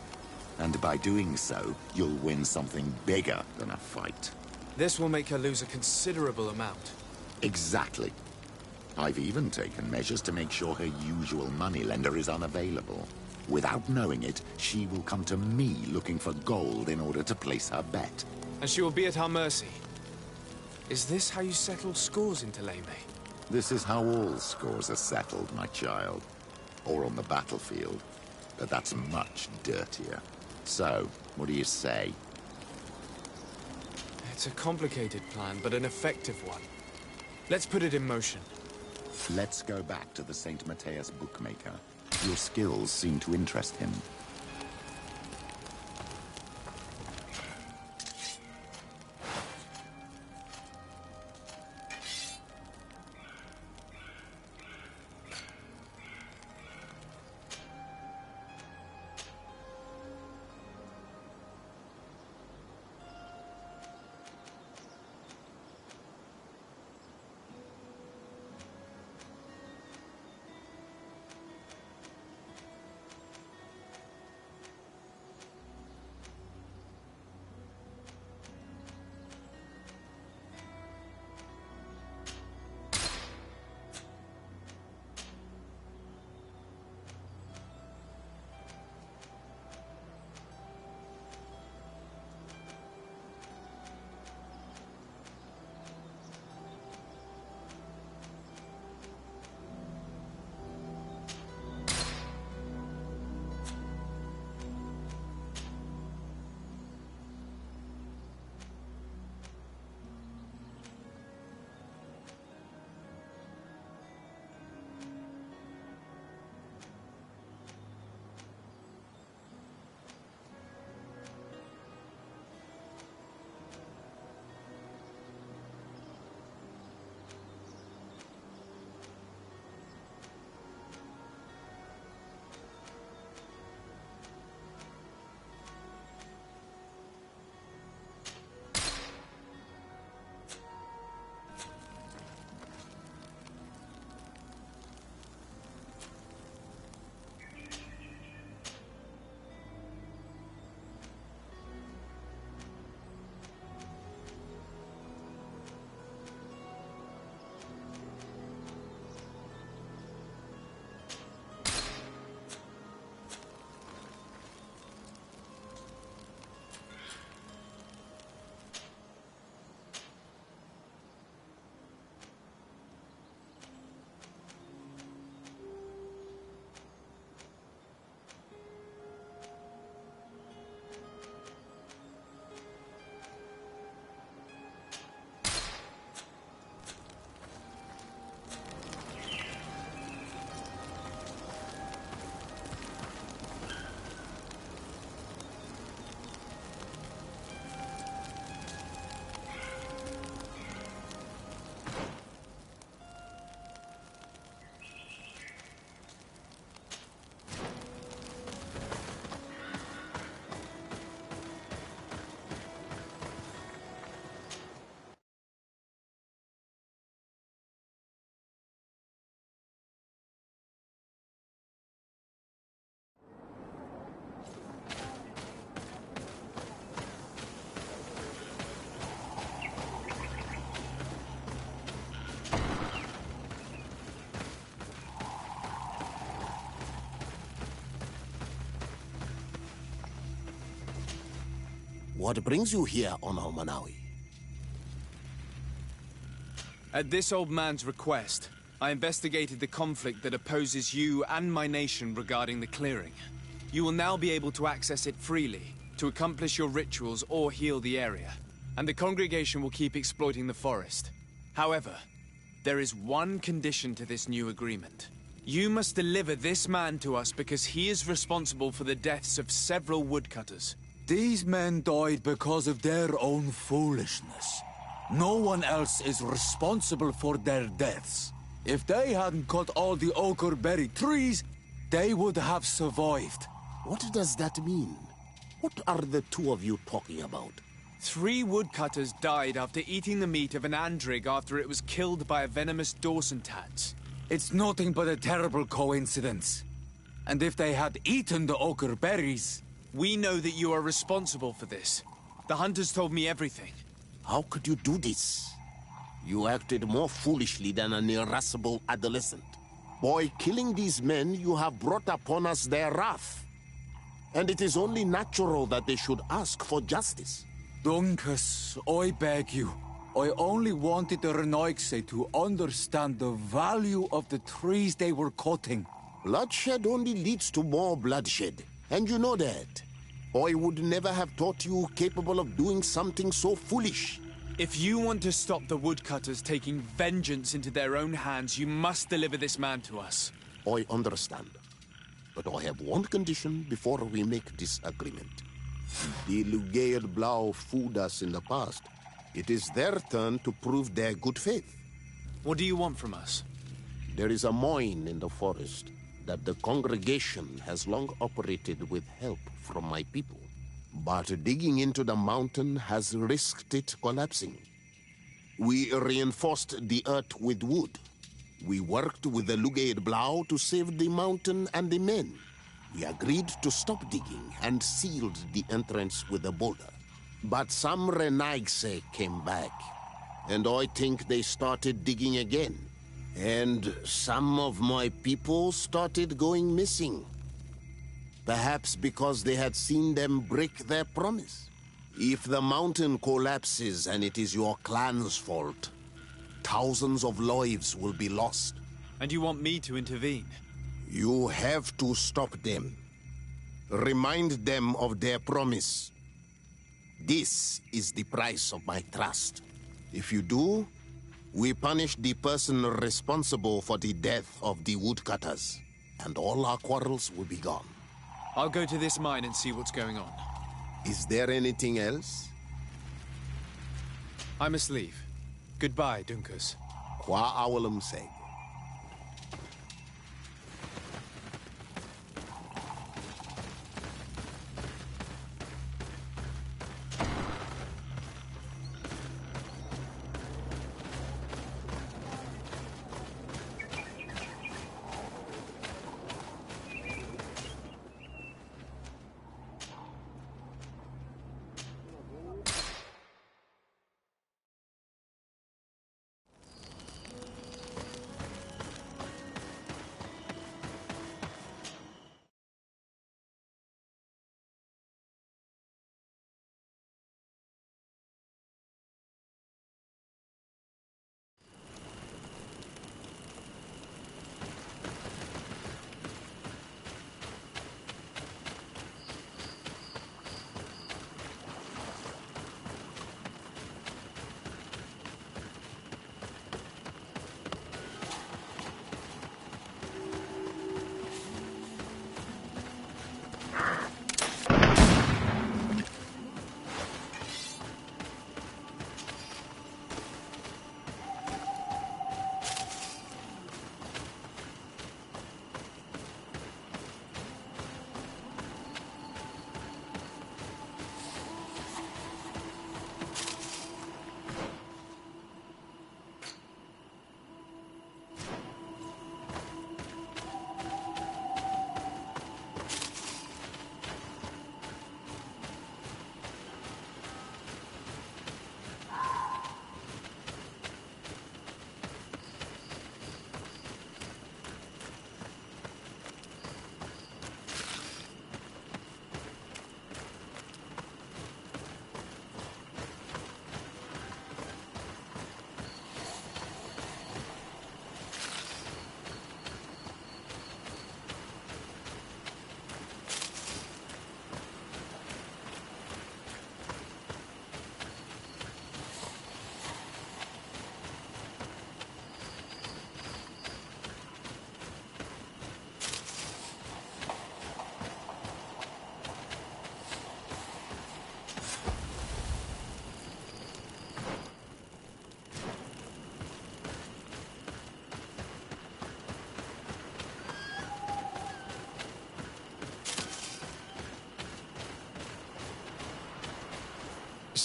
And by doing so, you'll win something bigger than a fight. This will make her lose a considerable amount. Exactly. I've even taken measures to make sure her usual moneylender is unavailable. Without knowing it, she will come to me looking for gold in order to place her bet. And she will be at our mercy. Is this how you settle scores in Thélème? This is how all scores are settled, my child. Or on the battlefield. But that's much dirtier. So, what do you say? It's a complicated plan, but an effective one. Let's put it in motion. Let's go back to the St. Matthias bookmaker. Your skills seem to interest him. What brings you here, Ono Manawi? At this old man's request, I investigated the conflict that opposes you and my nation regarding the clearing. You will now be able to access it freely, to accomplish your rituals or heal the area. and the congregation will keep exploiting the forest. However, there is one condition to this new agreement. You must deliver this man to us because he is responsible for the deaths of several woodcutters. These men died because of their own foolishness. No one else is responsible for their deaths. If they hadn't cut all the oakerberry trees, they would have survived. What does that mean? What are the two of you talking about? 3 woodcutters died after eating the meat of an andrig after it was killed by a venomous Dawson tats. It's nothing but a terrible coincidence. And if they had eaten the ochre berries... We know that you are responsible for this. The hunters told me everything. How could you do this? You acted more foolishly than an irascible adolescent. By killing these men, you have brought upon us their wrath. And it is only natural that they should ask for justice. Duncas, I beg you. I only wanted the Renoixe to understand the value of the trees they were cutting. Bloodshed only leads to more bloodshed, and you know that. I would never have thought you capable of doing something so foolish. If you want to stop the woodcutters taking vengeance into their own hands, you must deliver this man to us. I understand. But I have one condition before we make this agreement. The Lugaid Blau fooled us in the past. It is their turn to prove their good faith. What do you want from us? There is a mine in the forest that the congregation has long operated with help from my people. But digging into the mountain has risked it collapsing. We reinforced the earth with wood. We worked with the Lugaid Blau to save the mountain and the men. We agreed to stop digging and sealed the entrance with a boulder. But some Renaixe came back, and I think they started digging again. And some of my people started going missing. Perhaps because they had seen them break their promise. If the mountain collapses and it is your clan's fault, thousands of lives will be lost. And you want me to intervene? You have to stop them. Remind them of their promise. This is the price of my trust. If you do, we punish the person responsible for the death of the woodcutters, and all our quarrels will be gone. I'll go to this mine and see what's going on. Is there anything else? I must leave. Goodbye, Dunkers. Qua awalum seg.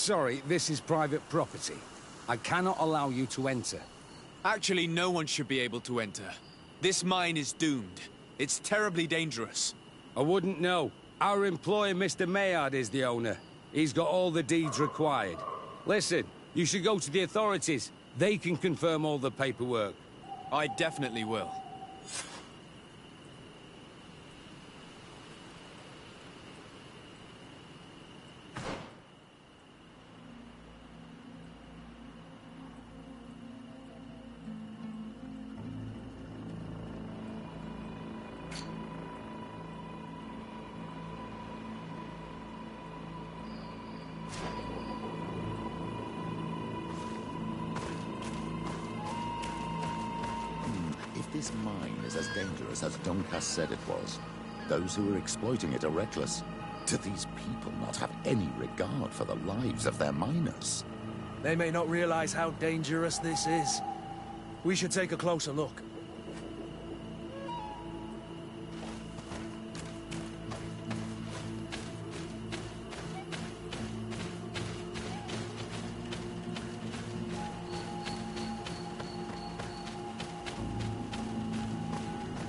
sorry, this is private property. I cannot allow you to enter. Actually, no one should be able to enter. This mine is doomed. It's terribly dangerous. I wouldn't know. Our employer, Mr. Maillard, is the owner. He's got all the deeds required. Listen, you should go to the authorities. They can confirm all the paperwork. I definitely will. This mine is as dangerous as Dunkas said it was. Those who are exploiting it are reckless. Do these people not have any regard for the lives of their miners? They may not realize how dangerous this is. We should take a closer look.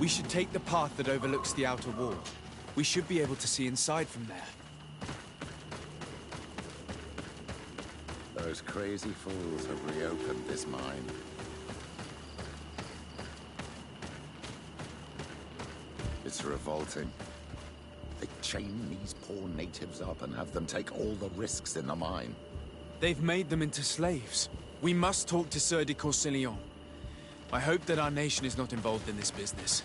We should take the path that overlooks the outer wall. We should be able to see inside from there. Those crazy fools have reopened this mine. It's revolting. They chain these poor natives up and have them take all the risks in the mine. They've made them into slaves. We must talk to Sieur de Courcillon. I hope that our nation is not involved in this business.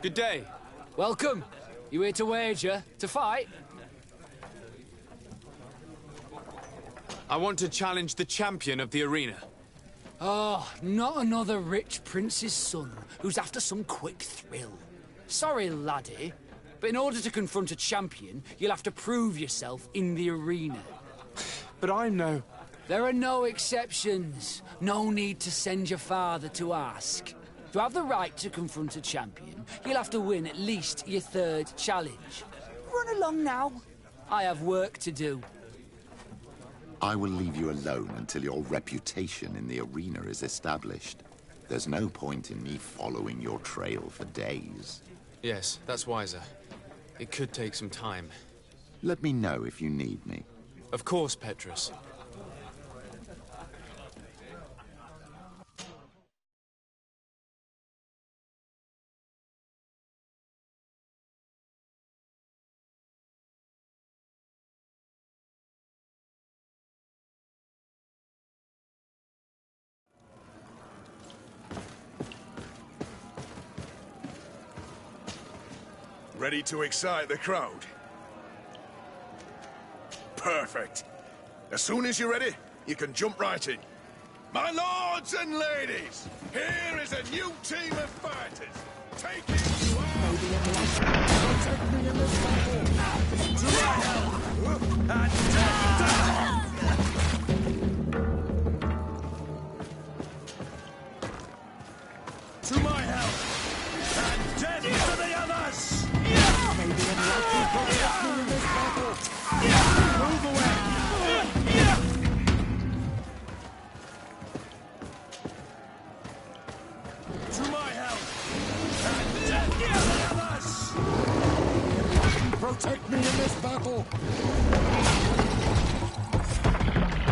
Good day. Welcome. You here to wager? To fight? I want to challenge the champion of the arena. Oh, not another rich prince's son who's after some quick thrill. Sorry, laddie, but in order to confront a champion, you'll have to prove yourself in the arena. But I'm no... There are no exceptions. No need to send your father to ask. To have the right to confront a champion, you'll have to win at least your third challenge. Run along now. I have work to do. I will leave you alone until your reputation in the arena is established. There's no point in me following your trail for days. Yes, that's wiser. It could take some time. Let me know if you need me. Of course, Petrus. Ready to excite the crowd? Perfect. As soon as you're ready, you can jump right in. My lords and ladies, here is a new team of fighters. Taking you out. Protect me in this battle. To my help. And death. To my help. And death to the others. May the enlightened protect me in this battle. Move away. To my help. And death to the others. Protect me in this battle.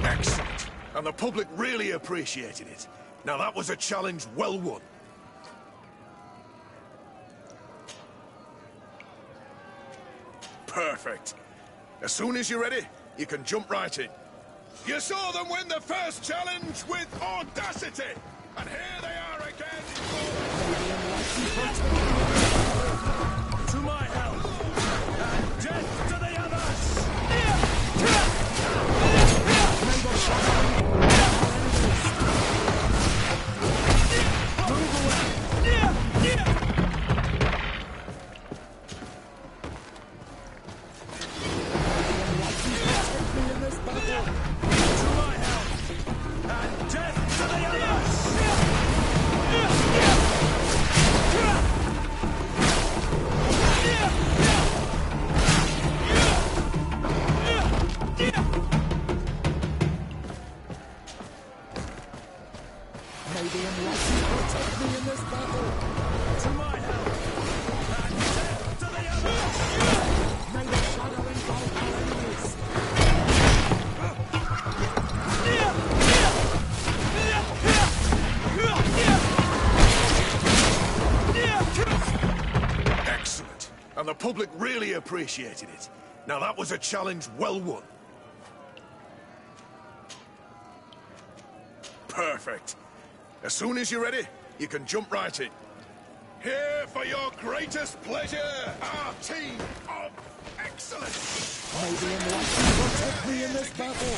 Excellent. And the public really appreciated it. Now that was a challenge well won. Perfect. As soon as you're ready, you can jump right in. You saw them win the first challenge with audacity! And here they are again! To my help! And death to the others! Move away! May the enlightened protect me in this battle. To my help! And death to the others! May the shadow engulf our enemies. Excellent. And the public really appreciated it. Now that was a challenge well won. Perfect. As soon as you're ready, you can jump right in. Here for your greatest pleasure, our team of excellence. May the enlightened protect me in this battle.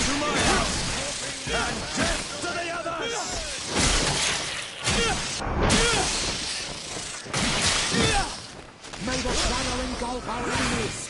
To my house, and death to the others! May the shadow engulf our enemies.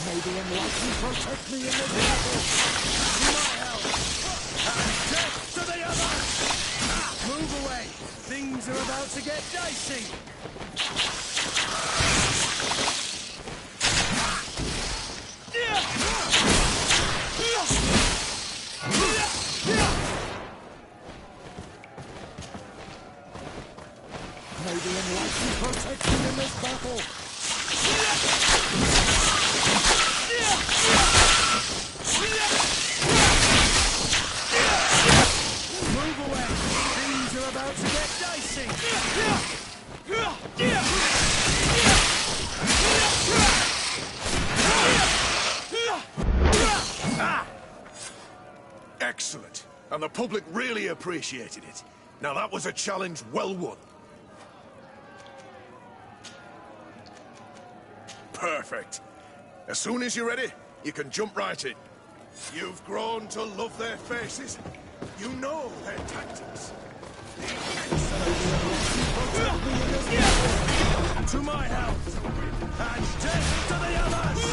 May the enlightened protect me in this battle. To my help! And death to the others! Move away! Things are about to get dicey! May the enlightened protect me in this battle. Move away! Things are about to get dicey! Excellent. And the public really appreciated it. Now that was a challenge well won. Perfect. As soon as you're ready, you can jump right in. You've grown to love their faces. You know their tactics. To my health, and death to the others!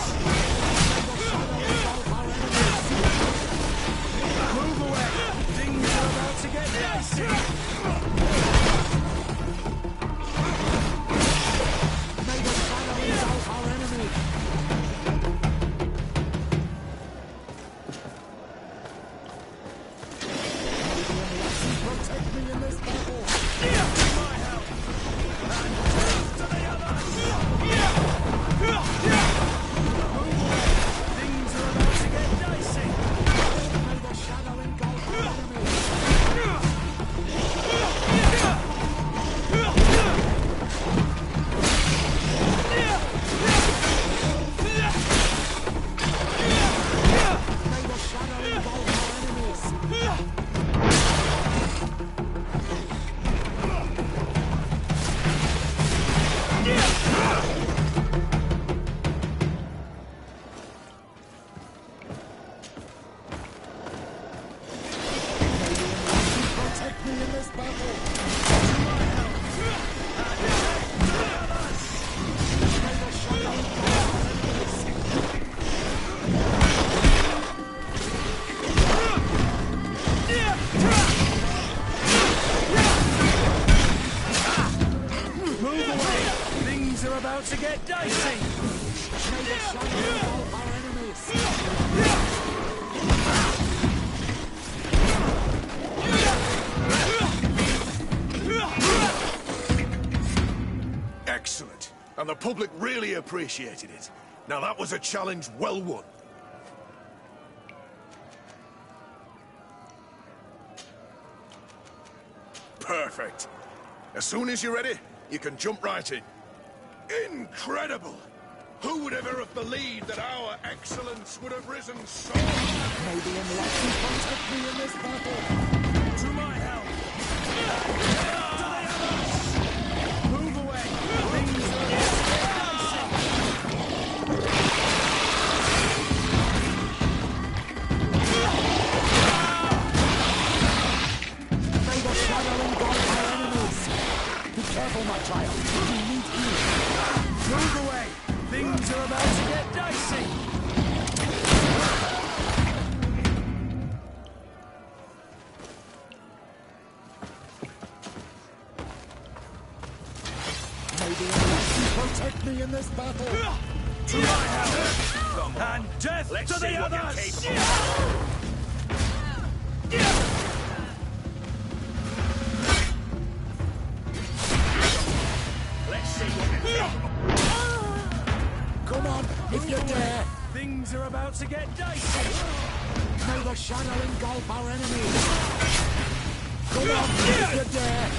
about to get dicey! May the shadow engulf our enemies! Excellent. And the public really appreciated it. Now that was a challenge well won. Perfect. As soon as you're ready, you can jump right in. Incredible! Who would ever have believed that our excellence would have risen so high? May the enlightened protect me in this battle! To my help! Move away! Things are May the shadow engulf our enemies! Be careful, my child. We need healing. move away! Things are about to get dicey! May the enlightened protect me in this battle! To my help! And death Let's to see the what you're others! capable Let's see what you're capable Come on, if you dare! Things are about to get dicey! May the shadow engulf our enemies! Come on, if you dare!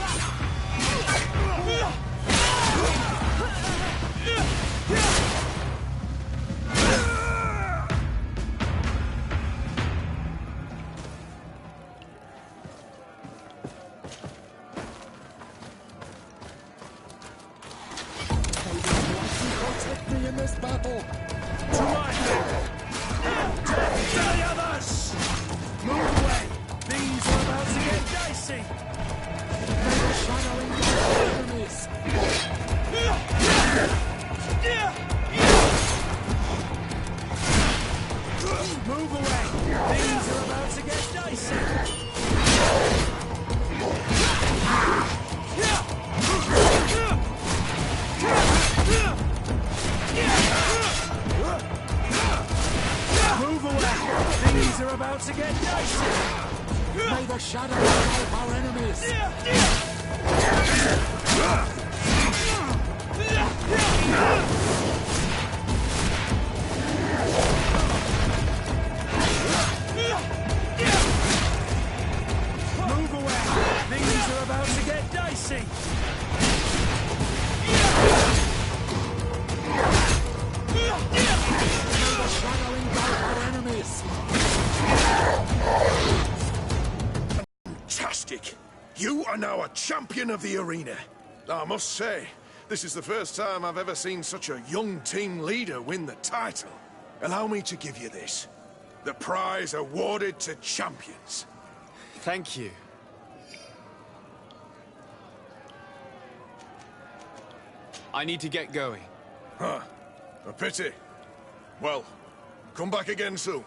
Protect me in this battle! To my help! And death to the others! Move away! Things are about to get dicey! May the shadow engulf our enemies! Move away! Things are about to get dicey! Move away! Things are about to get dicey! May the shadow engulf our enemies! Move away! Things are about to get dicey! May the shadow engulf our enemies! Fantastic! You are now a champion of the arena. I must say, this is the first time I've ever seen such a young team leader win the title. Allow me to give you this. The prize awarded to champions. Thank you. I need to get going. Huh. A pity. Well, come back again soon.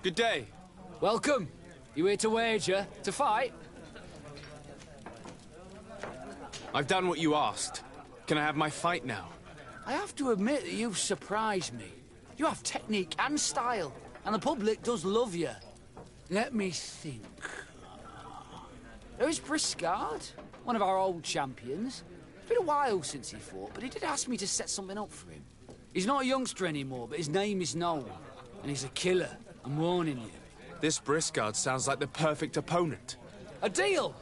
Good day. Welcome. You here to wager? To fight? I've done what you asked. Can I have my fight now? I have to admit that you've surprised me. You have technique and style, and the public does love you. Let me think. There's Briscard, one of our old champions. It's been a while since he fought, but he did ask me to set something up for him. He's not a youngster anymore, but his name is known, and he's a killer. I'm warning you. This Briscard sounds like the perfect opponent. A deal!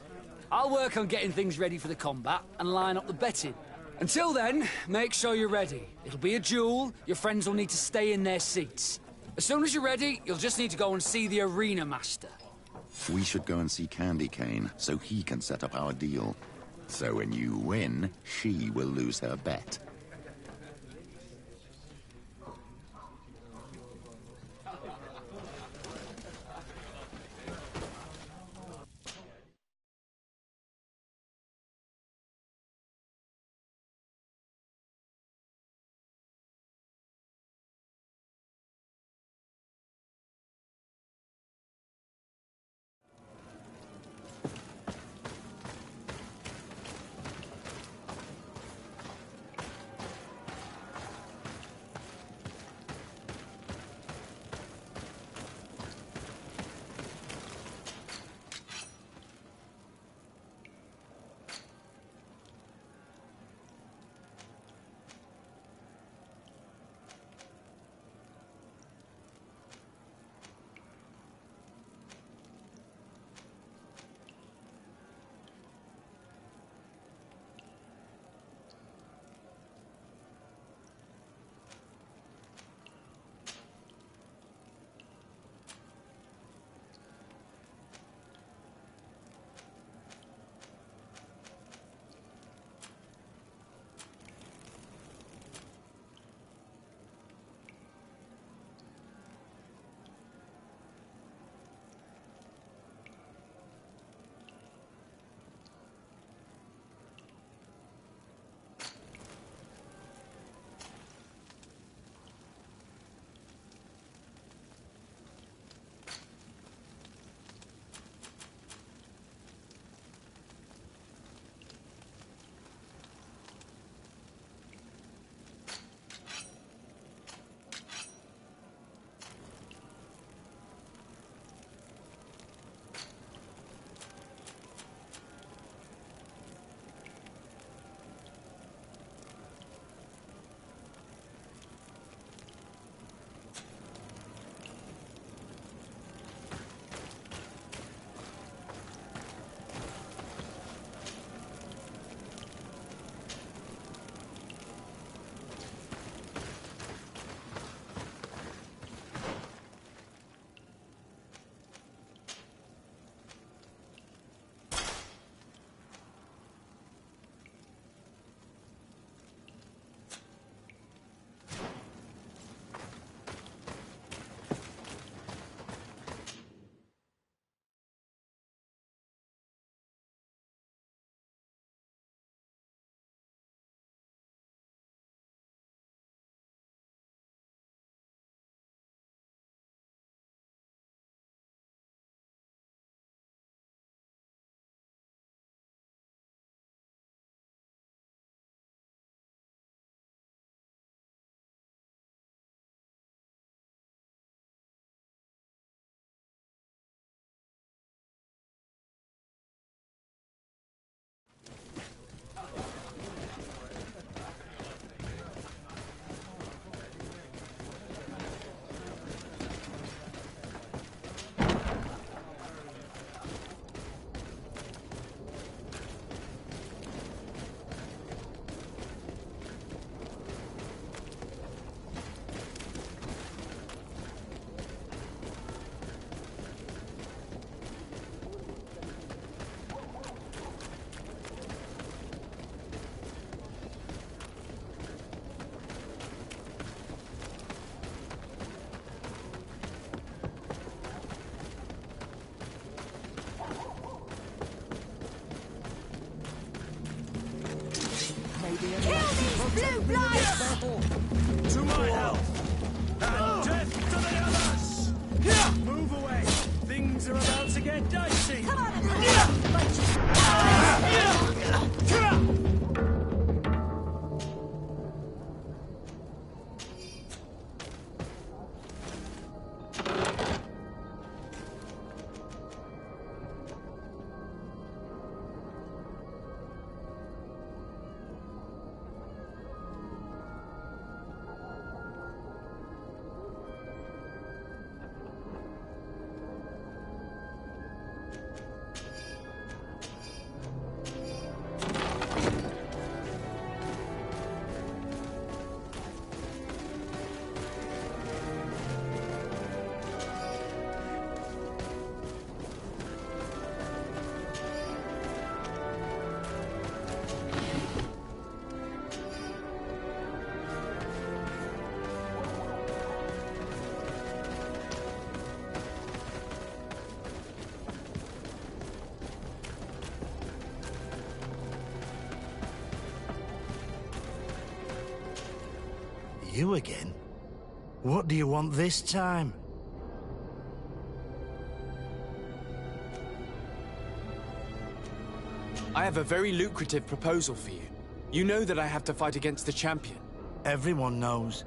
I'll work on getting things ready for the combat and line up the betting. Until then, make sure you're ready. It'll be a duel. Your friends will need to stay in their seats. As soon as you're ready, you'll just need to go and see the arena master. We should go and see Candy Cane so he can set up our deal. So when you win, she will lose her bet. Blue blood! To my health! And death to the others! Move get dicey! Come on, You again? What do you want this time? I have a very lucrative proposal for you. You know that I have to fight against the champion. Everyone knows.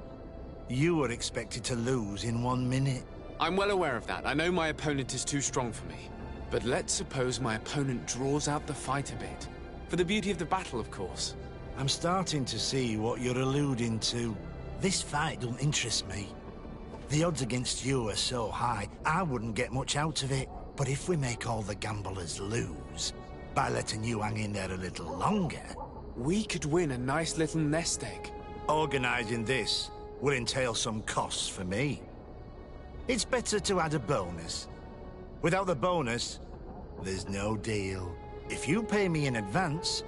You were expected to lose in 1 minute. I'm well aware of that. I know my opponent is too strong for me. But let's suppose my opponent draws out the fight a bit. For the beauty of the battle, of course. I'm starting to see what you're alluding to. This fight don't interest me. The odds against you are so high, I wouldn't get much out of it. But if we make all the gamblers lose, by letting you hang in there a little longer... We could win a nice little nest egg. Organising this will entail some costs for me. It's better to add a bonus. Without the bonus, there's no deal. If you pay me in advance,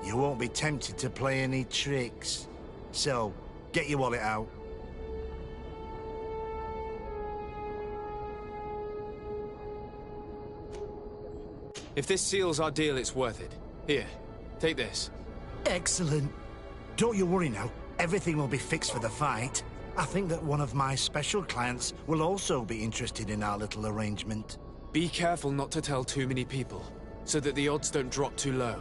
you won't be tempted to play any tricks. So, get your wallet out. If this seals our deal, it's worth it. Here, take this. Excellent. Don't you worry now. Everything will be fixed for the fight. I think that one of my special clients will also be interested in our little arrangement. Be careful not to tell too many people, so that the odds don't drop too low.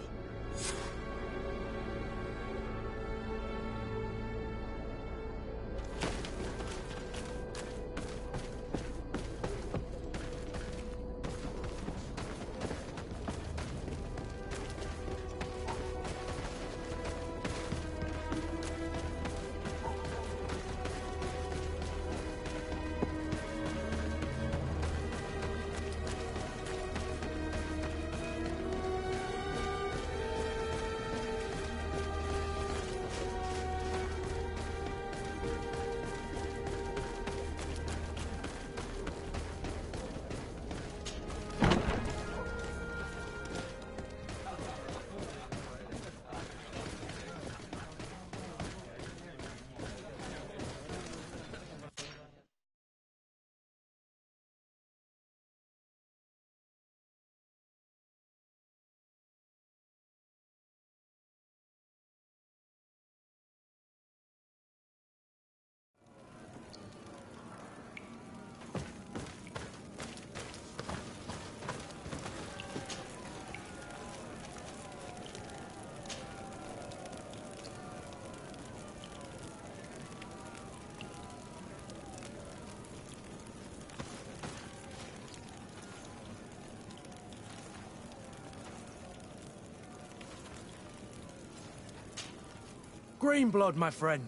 Greenblood, my friend.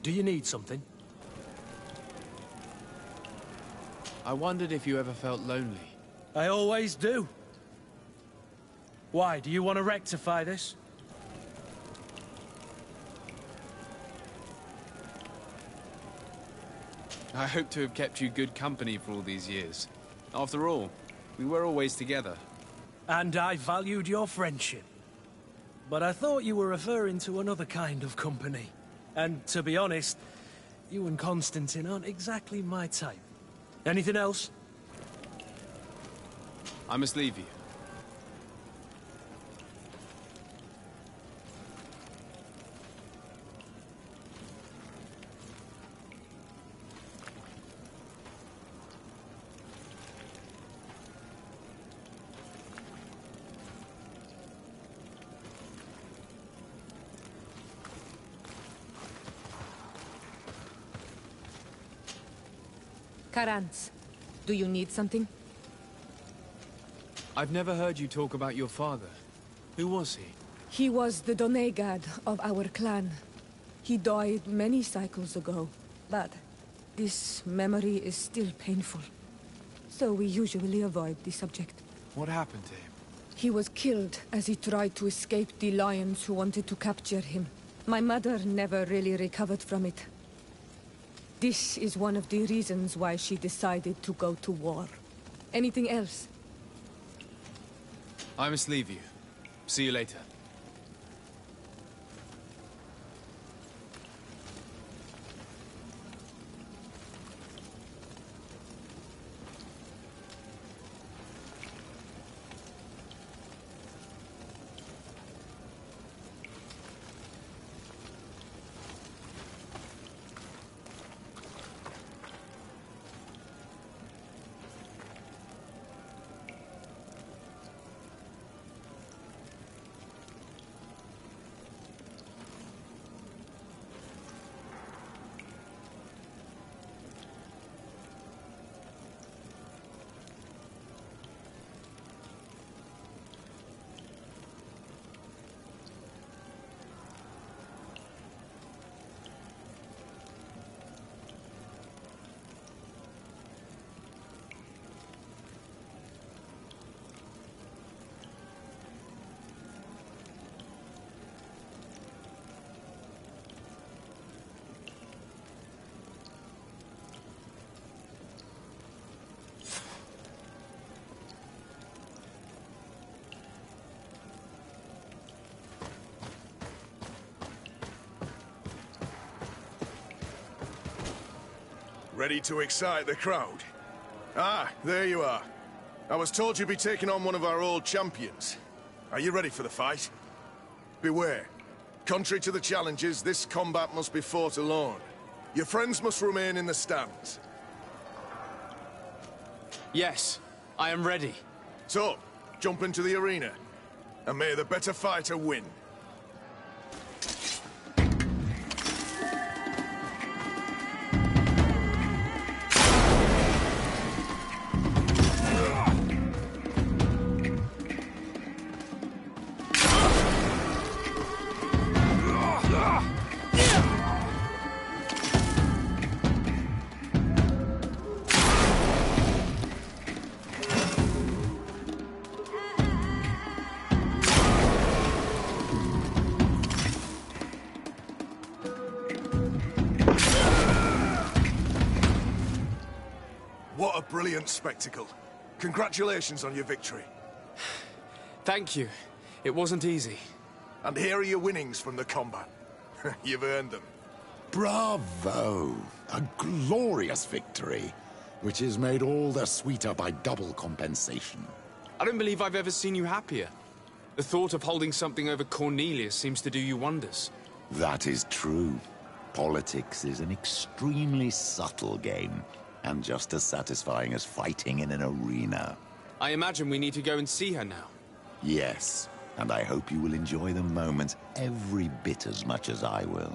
Do you need something? I wondered if you ever felt lonely. I always do. Why, do you want to rectify this? I hope to have kept you good company for all these years. After all, we were always together. And I valued your friendship. But I thought you were referring to another kind of company. And to be honest, you and Constantine aren't exactly my type. Anything else? I must leave you. Karantz, do you need something? I've never heard you talk about your father. Who was he? He was the Donegad of our clan. He died many cycles ago, but this memory is still painful. So we usually avoid the subject. What happened to him? He was killed as he tried to escape the lions who wanted to capture him. My mother never really recovered from it. This is one of the reasons why she decided to go to war. Anything else? I must leave you. See you later. Ready to excite the crowd? Ah, there you are. I was told you'd be taking on one of our old champions. Are you ready for the fight? Beware. Contrary to the challenges, this combat must be fought alone. Your friends must remain in the stands. Yes, I am ready. So, jump into the arena, and may the better fighter win. What a brilliant spectacle. Congratulations on your victory. Thank you. It wasn't easy. And here are your winnings from the combat. You've earned them. Bravo! A glorious victory, which is made all the sweeter by double compensation. I don't believe I've ever seen you happier. The thought of holding something over Cornelius seems to do you wonders. That is true. Politics is an extremely subtle game, and just as satisfying as fighting in an arena. I imagine we need to go and see her now. Yes, and I hope you will enjoy the moment every bit as much as I will.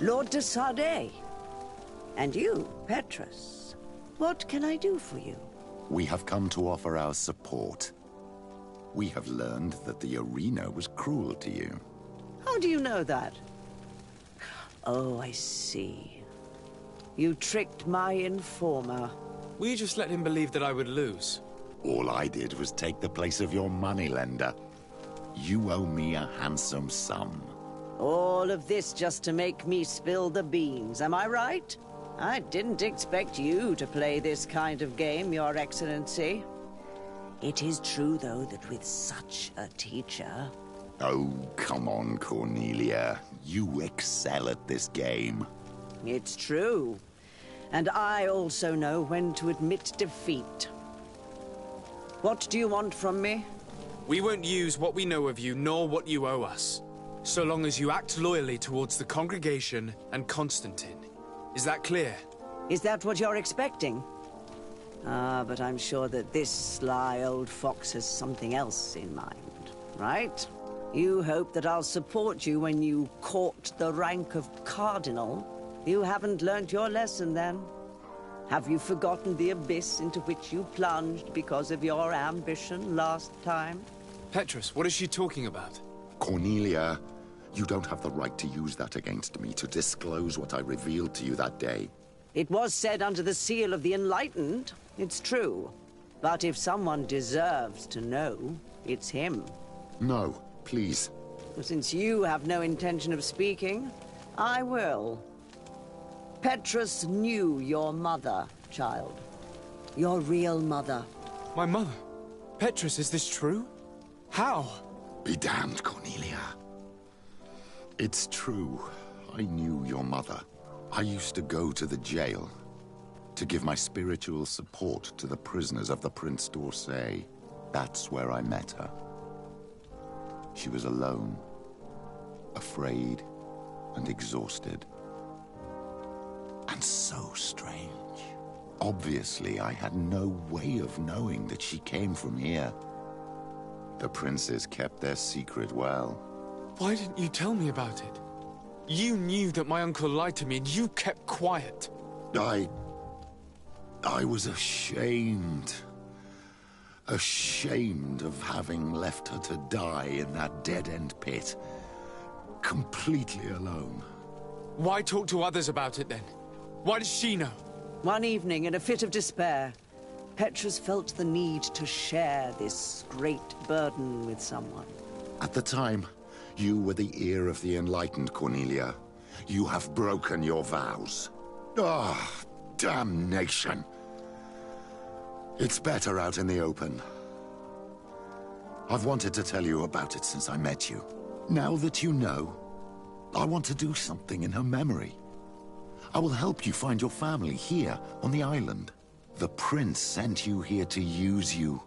Lord de Sardet. And you, Petrus. What can I do for you? We have come to offer our support. We have learned that the arena was cruel to you. How do you know that? Oh, I see. You tricked my informer. Will you just let him believe that I would lose? All I did was take the place of your moneylender. You owe me a handsome sum. All of this just to make me spill the beans, am I right? I didn't expect you to play this kind of game, Your Excellency. It is true, though, that with such a teacher... Oh, come on, Cornelia. You excel at this game. It's true. And I also know when to admit defeat. What do you want from me? We won't use what we know of you, nor what you owe us. So long as you act loyally towards the congregation and Constantine. Is that clear? Is that what you're expecting? Ah, but I'm sure that this sly old fox has something else in mind, right? You hope that I'll support you when you court the rank of cardinal. You haven't learnt your lesson, then. Have you forgotten the abyss into which you plunged because of your ambition last time? Petrus, what is she talking about? Cornelia, you don't have the right to use that against me, to disclose what I revealed to you that day. It was said under the seal of the Enlightened. It's true. But if someone deserves to know, it's him. No, please. Since you have no intention of speaking, I will. Petrus knew your mother, child. Your real mother. My mother? Petrus, is this true? How? Be damned, Cornelia. It's true. I knew your mother. I used to go to the jail to give my spiritual support to the prisoners of the Prince d'Orsay. That's where I met her. She was alone, afraid, and exhausted. And so strange. Obviously, I had no way of knowing that she came from here. The princes kept their secret well. Why didn't you tell me about it? You knew that my uncle lied to me, and you kept quiet. I was ashamed. Ashamed of having left her to die in that dead-end pit. Completely alone. Why talk to others about it, then? Why does she know? One evening, in a fit of despair, Petrus felt the need to share this great burden with someone. At the time, you were the ear of the enlightened, Cornelia. You have broken your vows. Ah, damnation. It's better out in the open. I've wanted to tell you about it since I met you. Now that you know, I want to do something in her memory. I will help you find your family here on the island. The prince sent you here to use you.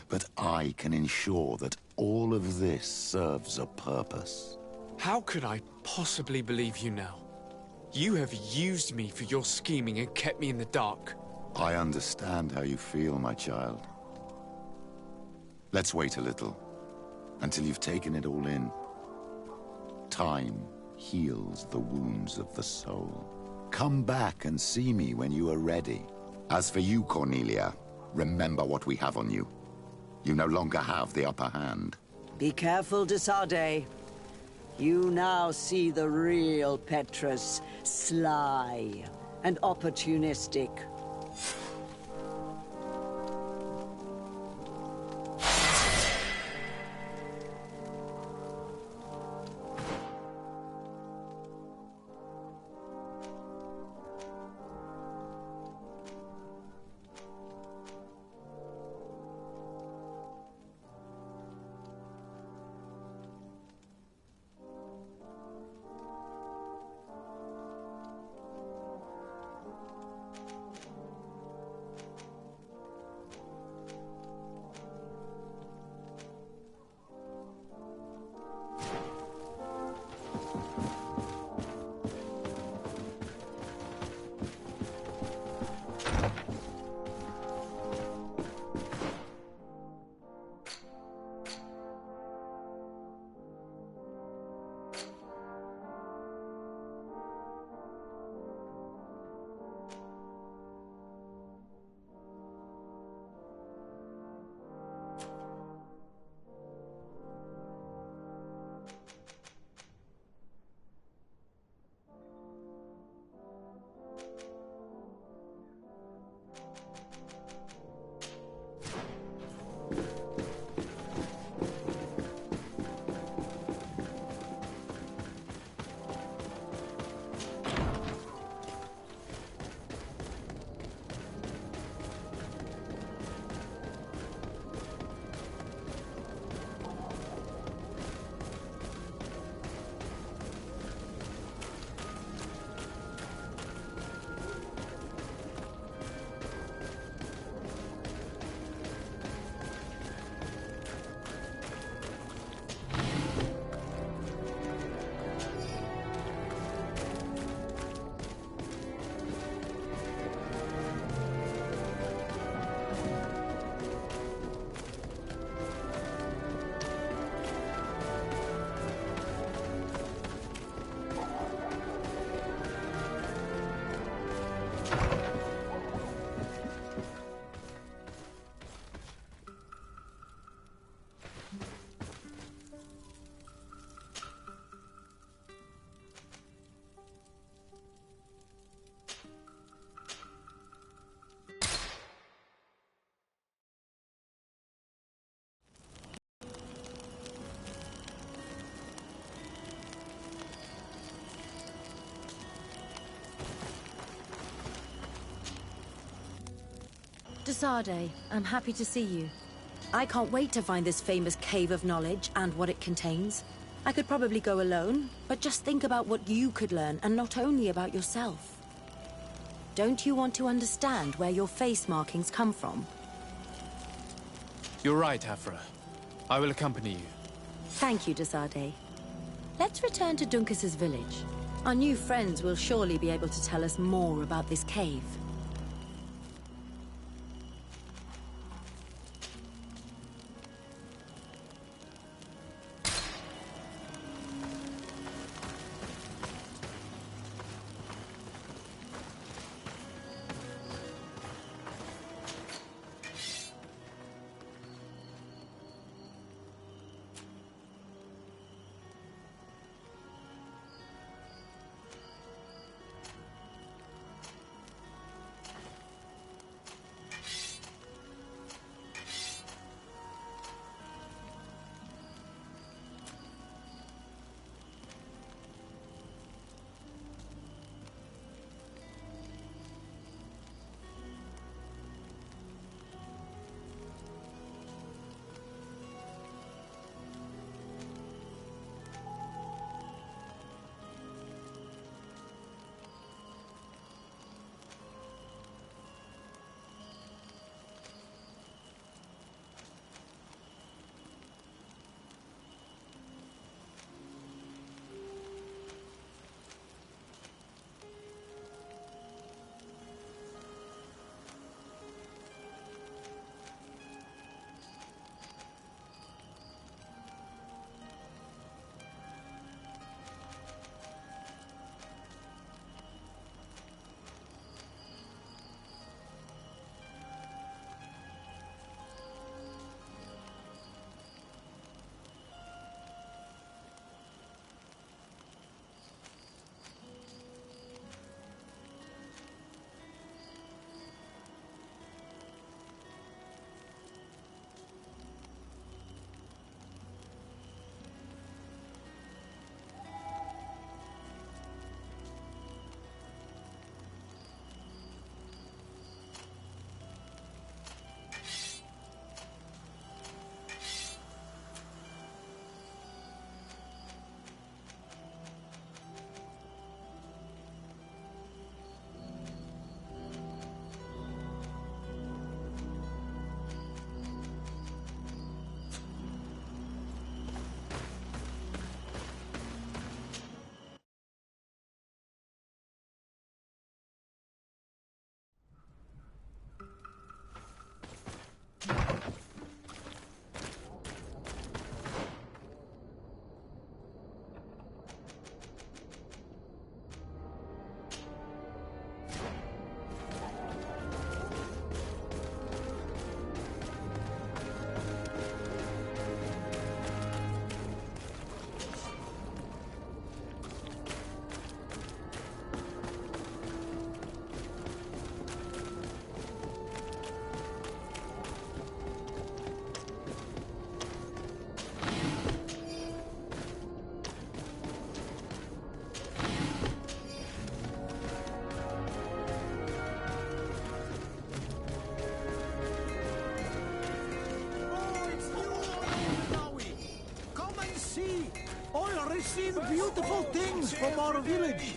But I can ensure that all of this serves a purpose. How could I possibly believe you now? You have used me for your scheming and kept me in the dark. I understand how you feel, my child. Let's wait a little, until you've taken it all in. Time heals the wounds of the soul. Come back and see me when you are ready. As for you, Cornelia, remember what we have on you. You no longer have the upper hand. Be careful, de Sardet. You now see the real Petrus, sly and opportunistic. Desade, I'm happy to see you. I can't wait to find this famous cave of knowledge and what it contains. I could probably go alone, but just think about what you could learn, and not only about yourself. Don't you want to understand where your face markings come from? You're right, Afra. I will accompany you. Thank you, Desade. Let's return to Duncas's village. Our new friends will surely be able to tell us more about this cave. Seen beautiful things from our village.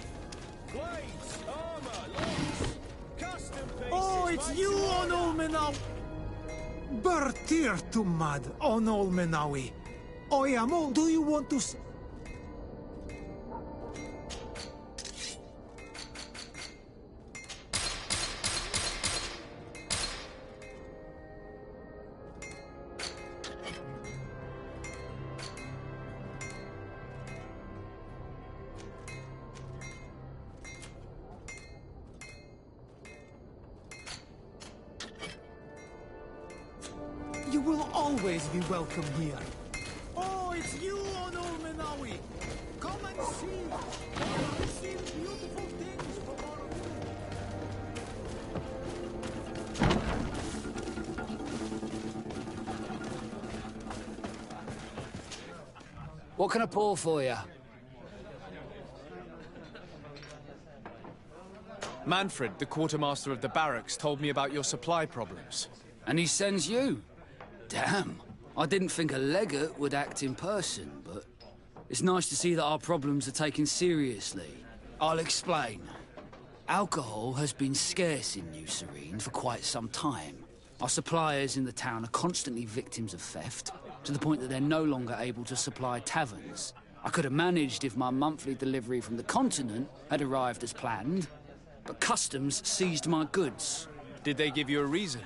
Oh, it's you, Onol Menawi. Bertir to mad, Onol Menawi. Oyamol, do you want to... You will always be welcome here. Oh, it's you, Onol Menawi. Come and see. I've seen beautiful things from our What can I pour for you? Manfred, the quartermaster of the barracks, told me about your supply problems. And he sends you? Damn. I didn't think a legate would act in person, but it's nice to see that our problems are taken seriously. I'll explain. Alcohol has been scarce in New Serene for quite some time. Our suppliers in the town are constantly victims of theft, to the point that they're no longer able to supply taverns. I could have managed if my monthly delivery from the continent had arrived as planned, but customs seized my goods. Did they give you a reason?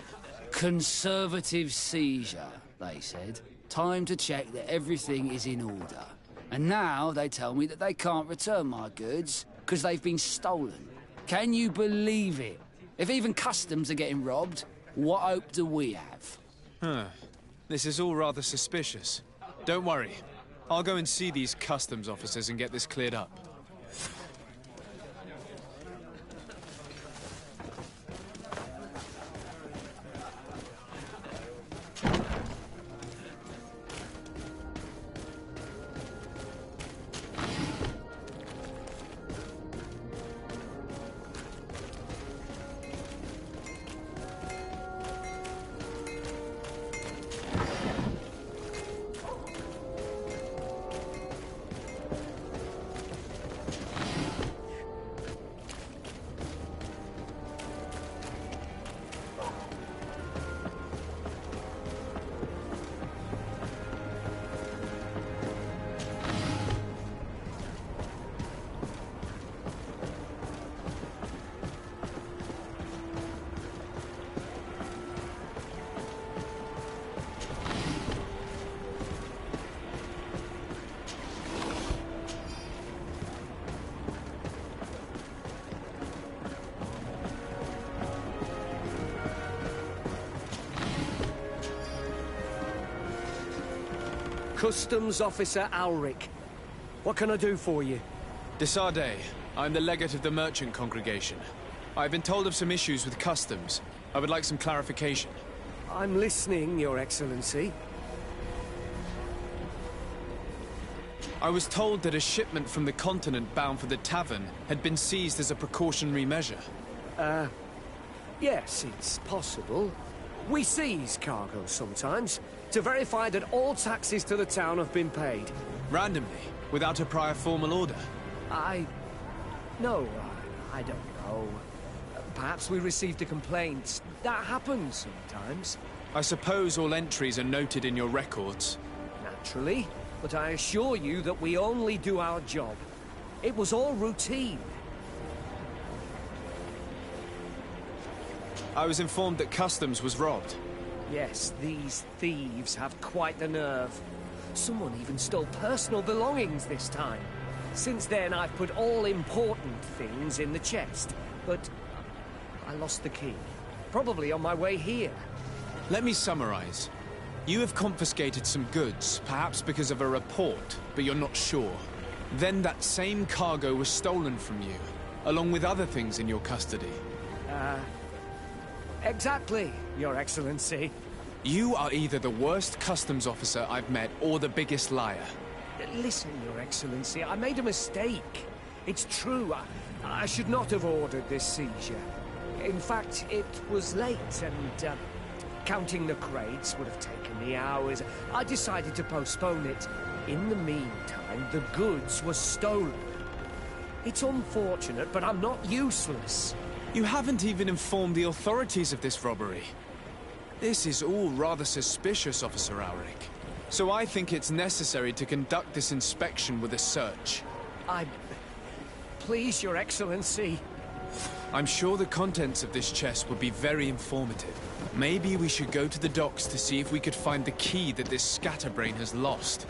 Conservative seizure, they said. Time to check that everything is in order. And now they tell me that they can't return my goods because they've been stolen. Can you believe it? If even customs are getting robbed, what hope do we have? Huh. This is all rather suspicious. Don't worry. I'll go and see these customs officers and get this cleared up. Customs Officer Alric. What can I do for you? Desade, I'm the legate of the merchant congregation. I've been told of some issues with customs. I would like some clarification. I'm listening, Your Excellency. I was told that a shipment from the continent bound for the tavern had been seized as a precautionary measure. Yes, it's possible. We seize cargo sometimes, to verify that all taxes to the town have been paid. Randomly, without a prior formal order? No, I don't know. Perhaps we received a complaint. That happens sometimes. I suppose all entries are noted in your records. Naturally, but I assure you that we only do our job. It was all routine. I was informed that customs was robbed. Yes, these thieves have quite the nerve. Someone even stole personal belongings this time. Since then, I've put all important things in the chest, but I lost the key. Probably on my way here. Let me summarize. You have confiscated some goods, perhaps because of a report, but you're not sure. Then that same cargo was stolen from you, along with other things in your custody. Exactly, Your Excellency. You are either the worst customs officer I've met or the biggest liar. Listen, Your Excellency, I made a mistake. It's true, I should not have ordered this seizure. In fact, it was late and, counting the crates would have taken me hours. I decided to postpone it. In the meantime, the goods were stolen. It's unfortunate, but I'm not useless. You haven't even informed the authorities of this robbery. This is all rather suspicious, Officer Auric. So I think it's necessary to conduct this inspection with a search. Please, Your Excellency. I'm sure the contents of this chest would be very informative. Maybe we should go to the docks to see if we could find the key that this scatterbrain has lost.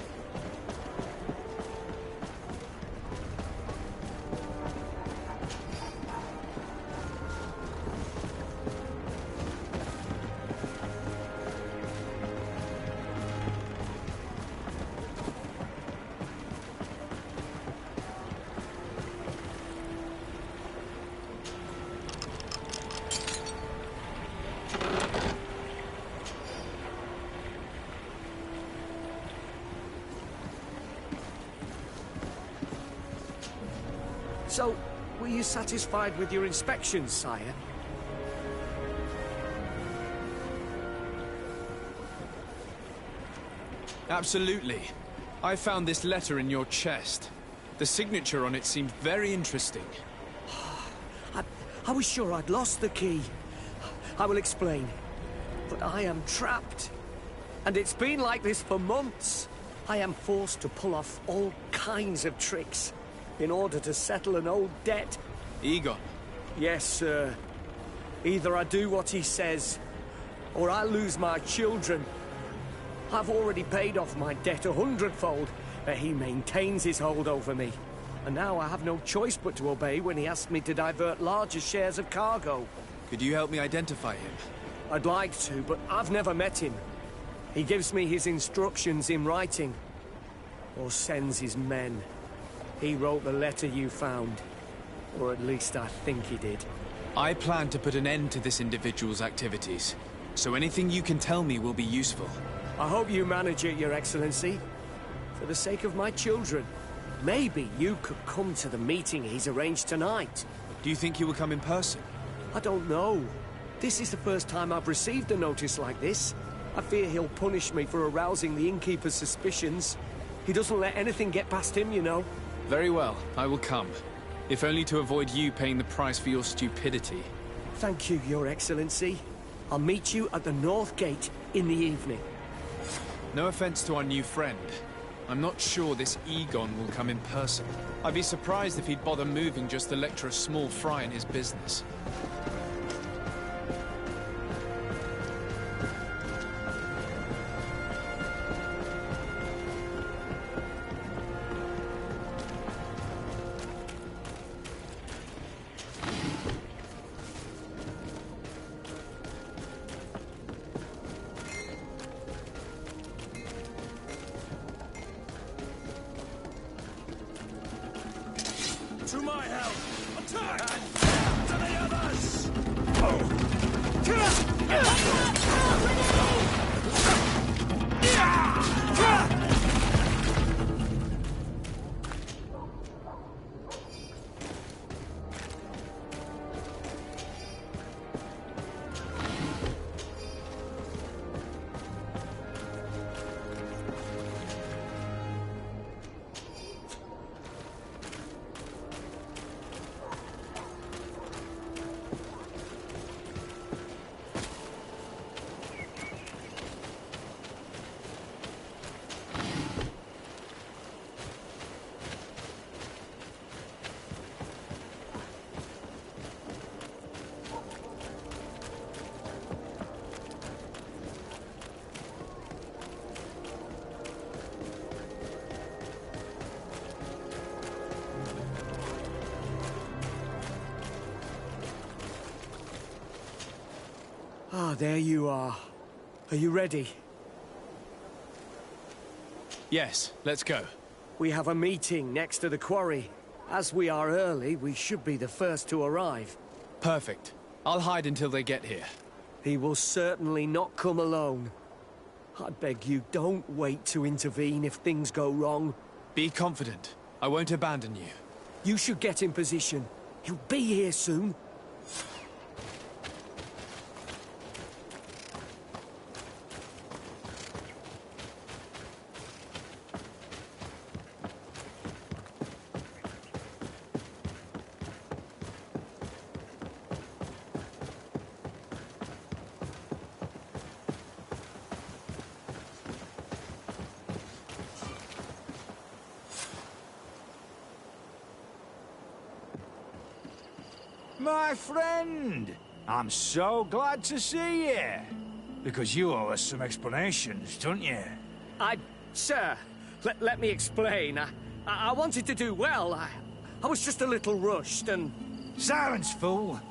So, Were you satisfied with your inspections, sire? Absolutely. I found this letter in your chest. The signature on it seemed very interesting. I was sure I'd lost the key. I will explain. But I am trapped. And it's been like this for months. I am forced to pull off all kinds of tricks in order to settle an old debt. Egon? Yes, sir. Either I do what he says, or I lose my children. I've already paid off my debt 100-fold, but he maintains his hold over me. And now I have no choice but to obey when he asks me to divert larger shares of cargo. Could you help me identify him? I'd like to, but I've never met him. He gives me his instructions in writing, or sends his men. He wrote the letter you found, or at least I think he did. I plan to put an end to this individual's activities, so anything you can tell me will be useful. I hope you manage it, Your Excellency. For the sake of my children, maybe you could come to the meeting he's arranged tonight. Do you think he will come in person? I don't know. This is the first time I've received a notice like this. I fear he'll punish me for arousing the innkeeper's suspicions. He doesn't let anything get past him, you know. Very well, I will come. If only to avoid you paying the price for your stupidity. Thank you, Your Excellency. I'll meet you at the North Gate in the evening. No offense to our new friend. I'm not sure this Egon will come in person. I'd be surprised if he'd bother moving just to lecture a small fry in his business. To my help! Attack! And to the others! Ah, there you are. Are you ready? Yes, let's go. We have a meeting next to the quarry. As we are early, we should be the first to arrive. Perfect. I'll hide until they get here. He will certainly not come alone. I beg you, don't wait to intervene if things go wrong. Be confident. I won't abandon you. You should get in position. He'll be here soon. My friend! I'm so glad to see you. Because you owe us some explanations, don't you? Sir, let me explain. I wanted to do well. I was just a little rushed and... Silence, fool!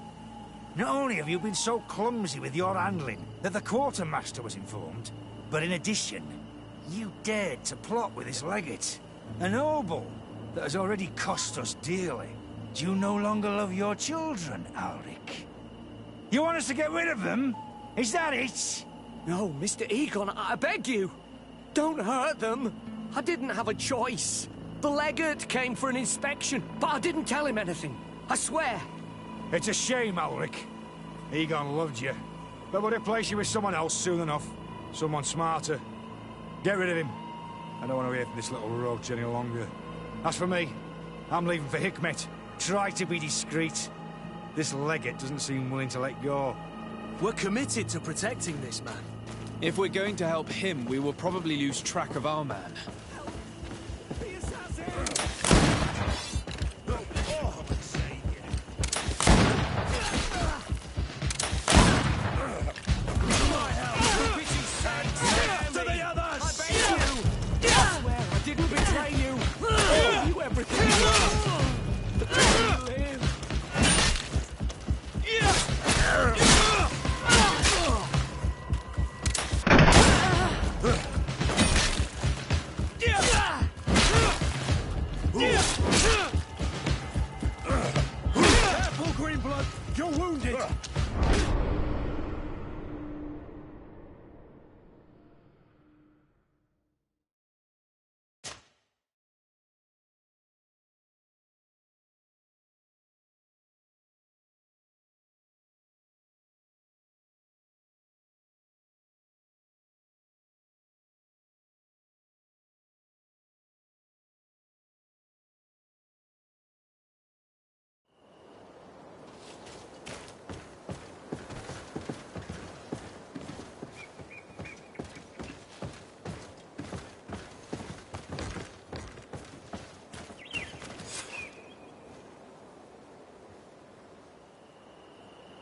Not only have you been so clumsy with your handling that the quartermaster was informed, but in addition, you dared to plot with his legate, a noble that has already cost us dearly. Do you no longer love your children, Alric? You want us to get rid of them? Is that it? No, Mr. Egon, I beg you. Don't hurt them. I didn't have a choice. The legate came for an inspection, but I didn't tell him anything. I swear! It's a shame, Ulrich. Egon loved you, but would replace you with someone else soon enough. Someone smarter. Get rid of him. I don't want to hear from this little roach any longer. As for me, I'm leaving for Hikmet. Try to be discreet. This legate doesn't seem willing to let go. We're committed to protecting this man. If we're going to help him, we will probably lose track of our man.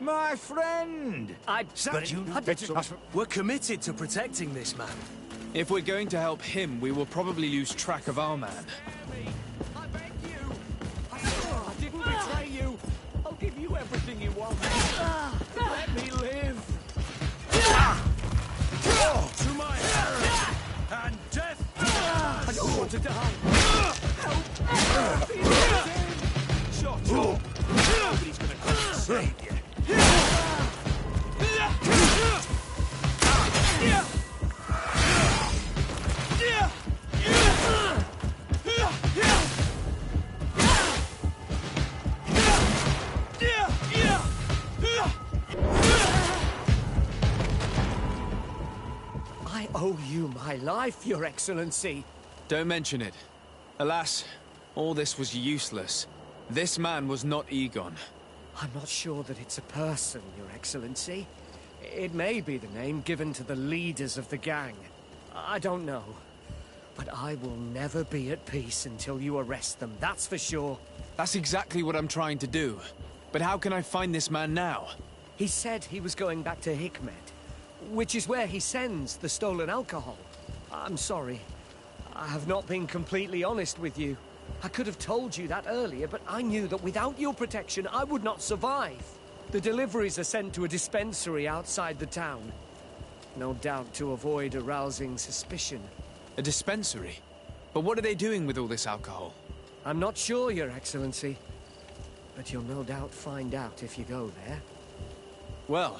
My friend! We're committed to protecting this man. If we're going to help him, we will probably lose track of our man. I beg you! I didn't betray you! I'll give you everything you want. Let me live! To my errand! And death! I don't want to die! Help! Shut up! Nobody's gonna come and save you. I owe you my life, Your Excellency. Don't mention it. Alas, all this was useless. This man was not Egon. I'm not sure that it's a person, Your Excellency. It may be the name given to the leaders of the gang. I don't know. But I will never be at peace until you arrest them, that's for sure. That's exactly what I'm trying to do. But how can I find this man now? He said he was going back to Hikmet, which is where he sends the stolen alcohol. I'm sorry. I have not been completely honest with you. I could have told you that earlier, but I knew that without your protection, I would not survive. The deliveries are sent to a dispensary outside the town. No doubt to avoid arousing suspicion. A dispensary? But what are they doing with all this alcohol? I'm not sure, Your Excellency. But you'll no doubt find out if you go there. Well,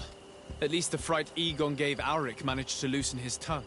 at least the fright Egon gave Auric managed to loosen his tongue.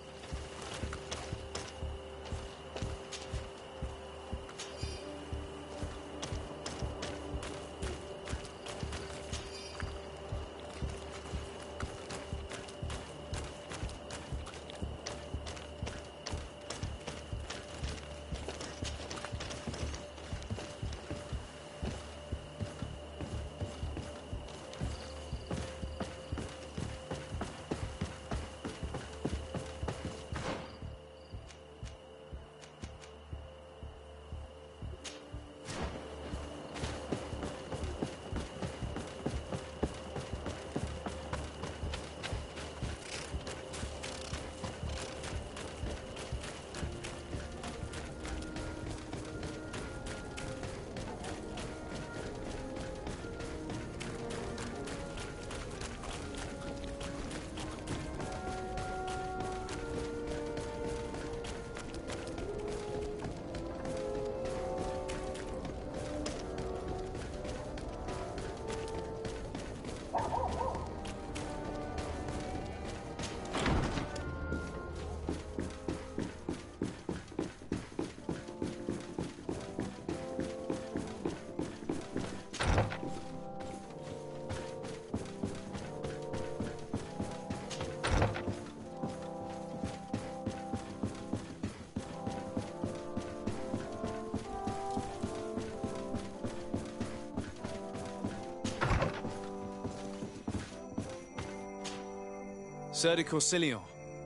Sir de Corsilion.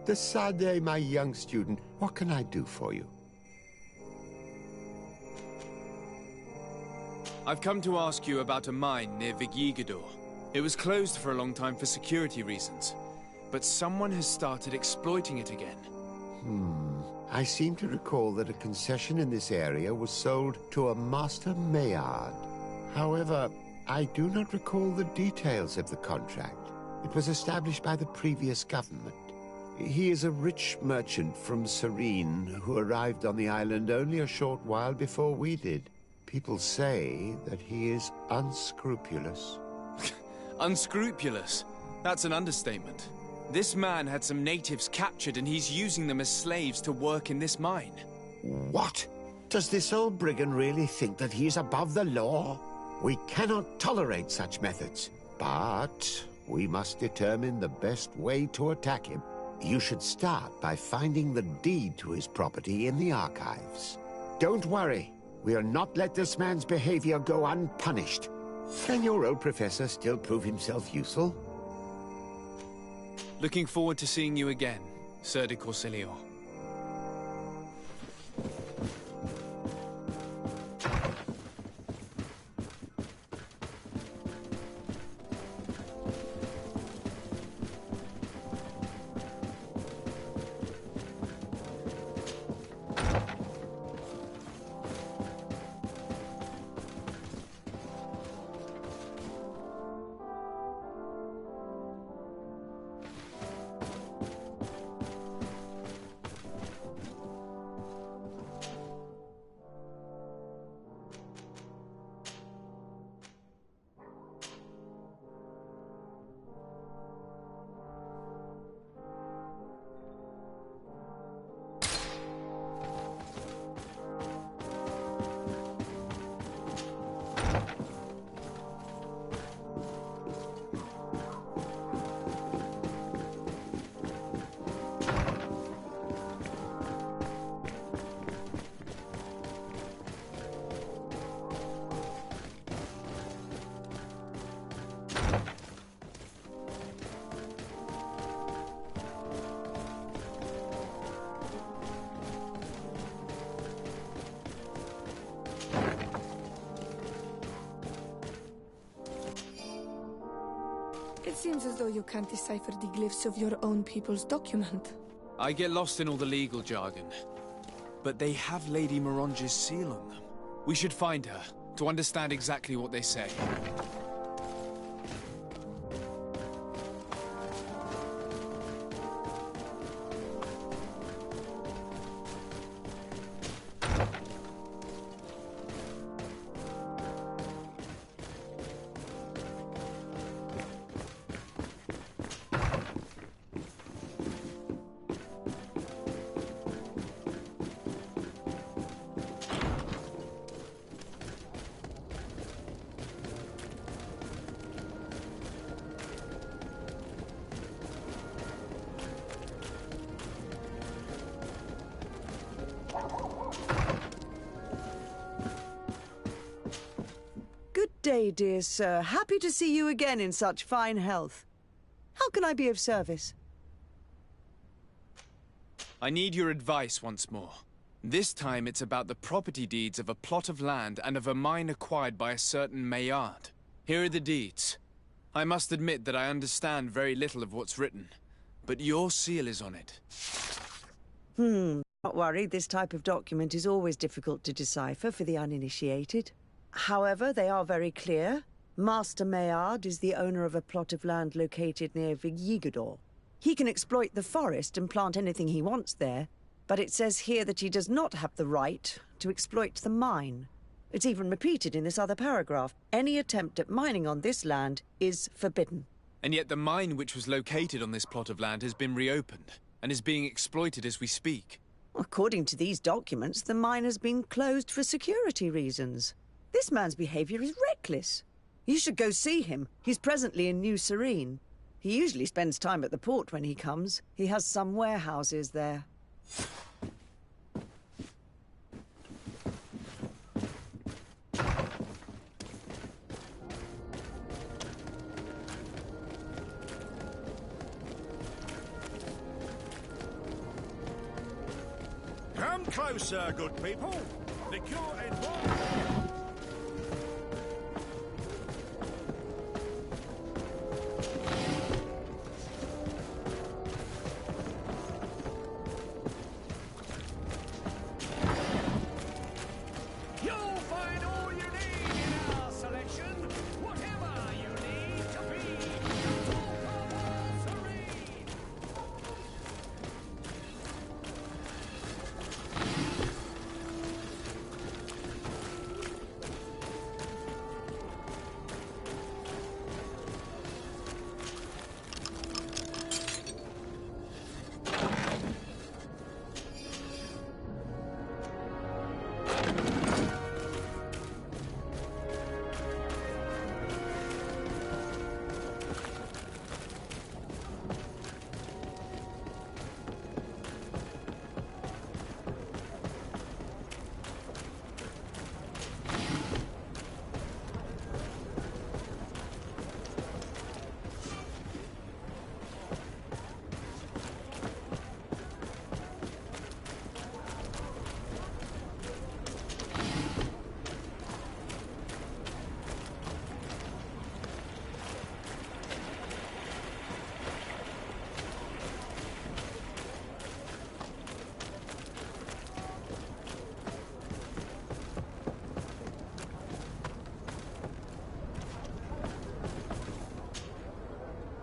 De Sade, my young student, what can I do for you? I've come to ask you about a mine near Vigyigador. It was closed for a long time for security reasons, but someone has started exploiting it again. I seem to recall that a concession in this area was sold to a Master Maillard. However, I do not recall the details of the contract. It was established by the previous government. He is a rich merchant from Serene who arrived on the island only a short while before we did. People say that he is unscrupulous. Unscrupulous? That's an understatement. This man had some natives captured and he's using them as slaves to work in this mine. What? Does this old brigand really think that he is above the law? We cannot tolerate such methods, but we must determine the best way to attack him. You should start by finding the deed to his property in the archives. Don't worry, we'll not let this man's behavior go unpunished. Can your old professor still prove himself useful? Looking forward to seeing you again, Sir de Corsilion. It seems as though you can't decipher the glyphs of your own people's document. I get lost in all the legal jargon, but they have Lady Morange's seal on them. We should find her, to understand exactly what they say. Good day, dear sir. Happy to see you again in such fine health. How can I be of service? I need your advice once more. This time it's about the property deeds of a plot of land and of a mine acquired by a certain Maillard. Here are the deeds. I must admit that I understand very little of what's written, but your seal is on it. Not worry, this type of document is always difficult to decipher for the uninitiated. However, they are very clear. Master Maillard is the owner of a plot of land located near Vigyigador. He can exploit the forest and plant anything he wants there, but it says here that he does not have the right to exploit the mine. It's even repeated in this other paragraph. Any attempt at mining on this land is forbidden. And yet the mine which was located on this plot of land has been reopened, and is being exploited as we speak. According to these documents, the mine has been closed for security reasons. This man's behavior is reckless. You should go see him. He's presently in New Serene. He usually spends time at the port when he comes. He has some warehouses there. closer, good people. The court and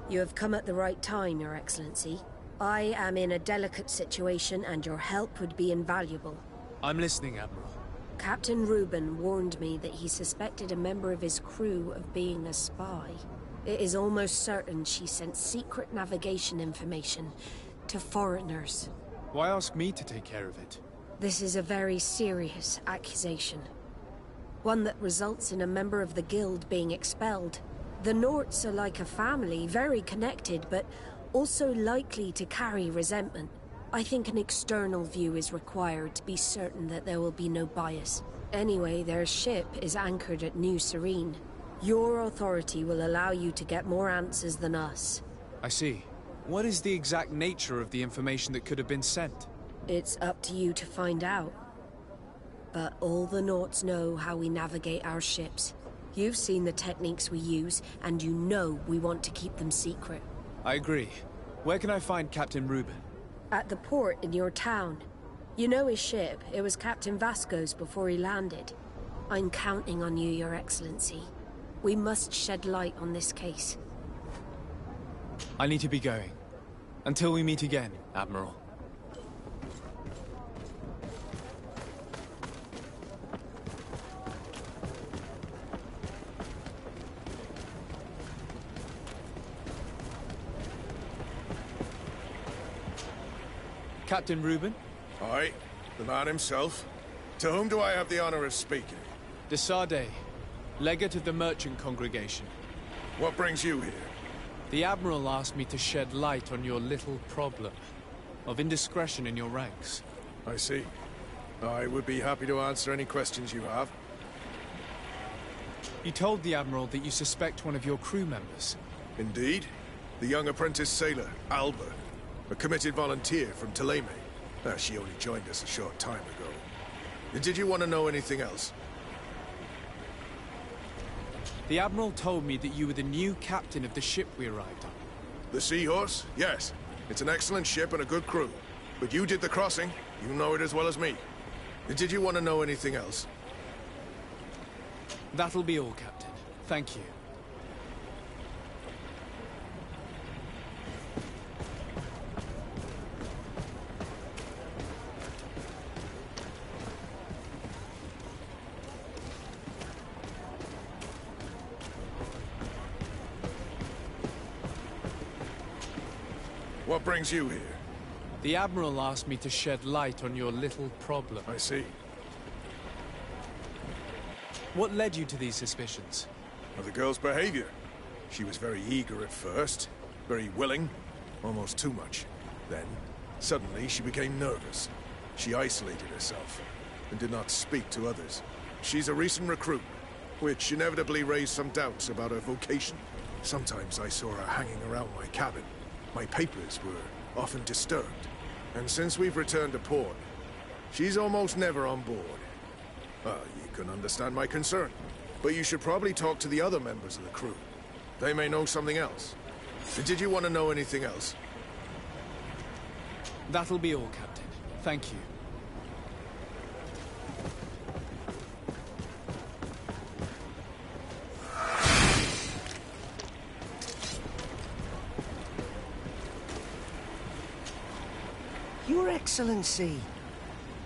You have come at the right time, Your Excellency. I am in a delicate situation and your help would be invaluable. I'm listening, Admiral. Captain Reuben warned me that he suspected a member of his crew of being a spy. It is almost certain she sent secret navigation information to foreigners. Why ask me to take care of it? This is a very serious accusation. One that results in a member of the guild being expelled. The Norts are like a family, very connected, but also likely to carry resentment. I think an external view is required to be certain that there will be no bias. Anyway, their ship is anchored at New Serene. Your authority will allow you to get more answers than us. I see. What is the exact nature of the information that could have been sent? It's up to you to find out. But all the Norts know how we navigate our ships. You've seen the techniques we use, and you know we want to keep them secret. I agree. Where can I find Captain Reuben? At the port in your town. You know his ship. It was Captain Vasco's before he landed. I'm counting on you, Your Excellency. We must shed light on this case. I need to be going. Until we meet again, Admiral. Captain Reuben? Aye, the man himself. To whom do I have the honor of speaking? De Sardet, legate of the merchant congregation. What brings you here? The Admiral asked me to shed light on your little problem of indiscretion in your ranks. I see. I would be happy to answer any questions you have. You told the Admiral that you suspect one of your crew members. Indeed. The young apprentice sailor, Alba. A committed volunteer from Thélème. She only joined us a short time ago. Did you want to know anything else? The Admiral told me that you were the new captain of the ship we arrived on. The Seahorse? Yes. It's an excellent ship and a good crew. But you did the crossing. You know it as well as me. Did you want to know anything else? That'll be all, Captain. Thank you. What brings you here? The Admiral asked me to shed light on your little problem. I see. What led you to these suspicions? Of the girl's behavior. She was very eager at first, very willing, almost too much. Then, suddenly, she became nervous. She isolated herself, and did not speak to others. She's a recent recruit, which inevitably raised some doubts about her vocation. Sometimes I saw her hanging around my cabin. My papers were often disturbed. And since we've returned to port, She's almost never on board. You can understand my concern. But you should probably talk to the other members of the crew. They may know something else. Did you want to know anything else? That'll be all, Captain. Thank you. Your Excellency,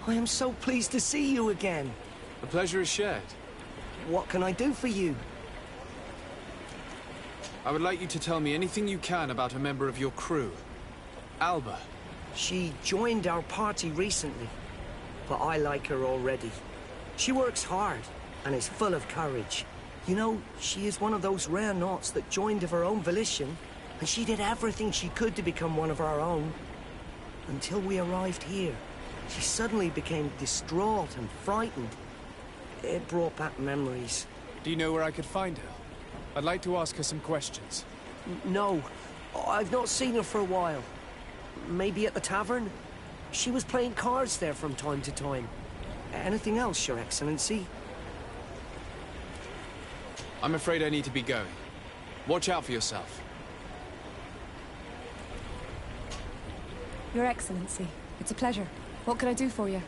I am so pleased to see you again. The pleasure is shared. What can I do for you? I would like you to tell me anything you can about a member of your crew. Alba. She joined our party recently, but I like her already. She works hard and is full of courage. You know, she is one of those rare Nauts that joined of her own volition, and she did everything she could to become one of our own. Until we arrived here, she suddenly became distraught and frightened. It brought back memories. Do you know where I could find her? I'd like to ask her some questions. No, I've not seen her for a while. Maybe at the tavern? She was playing cards there from time to time. Anything else, Your Excellency? I'm afraid I need to be going. Watch out for yourself. Your Excellency, it's a pleasure. What can I do for you?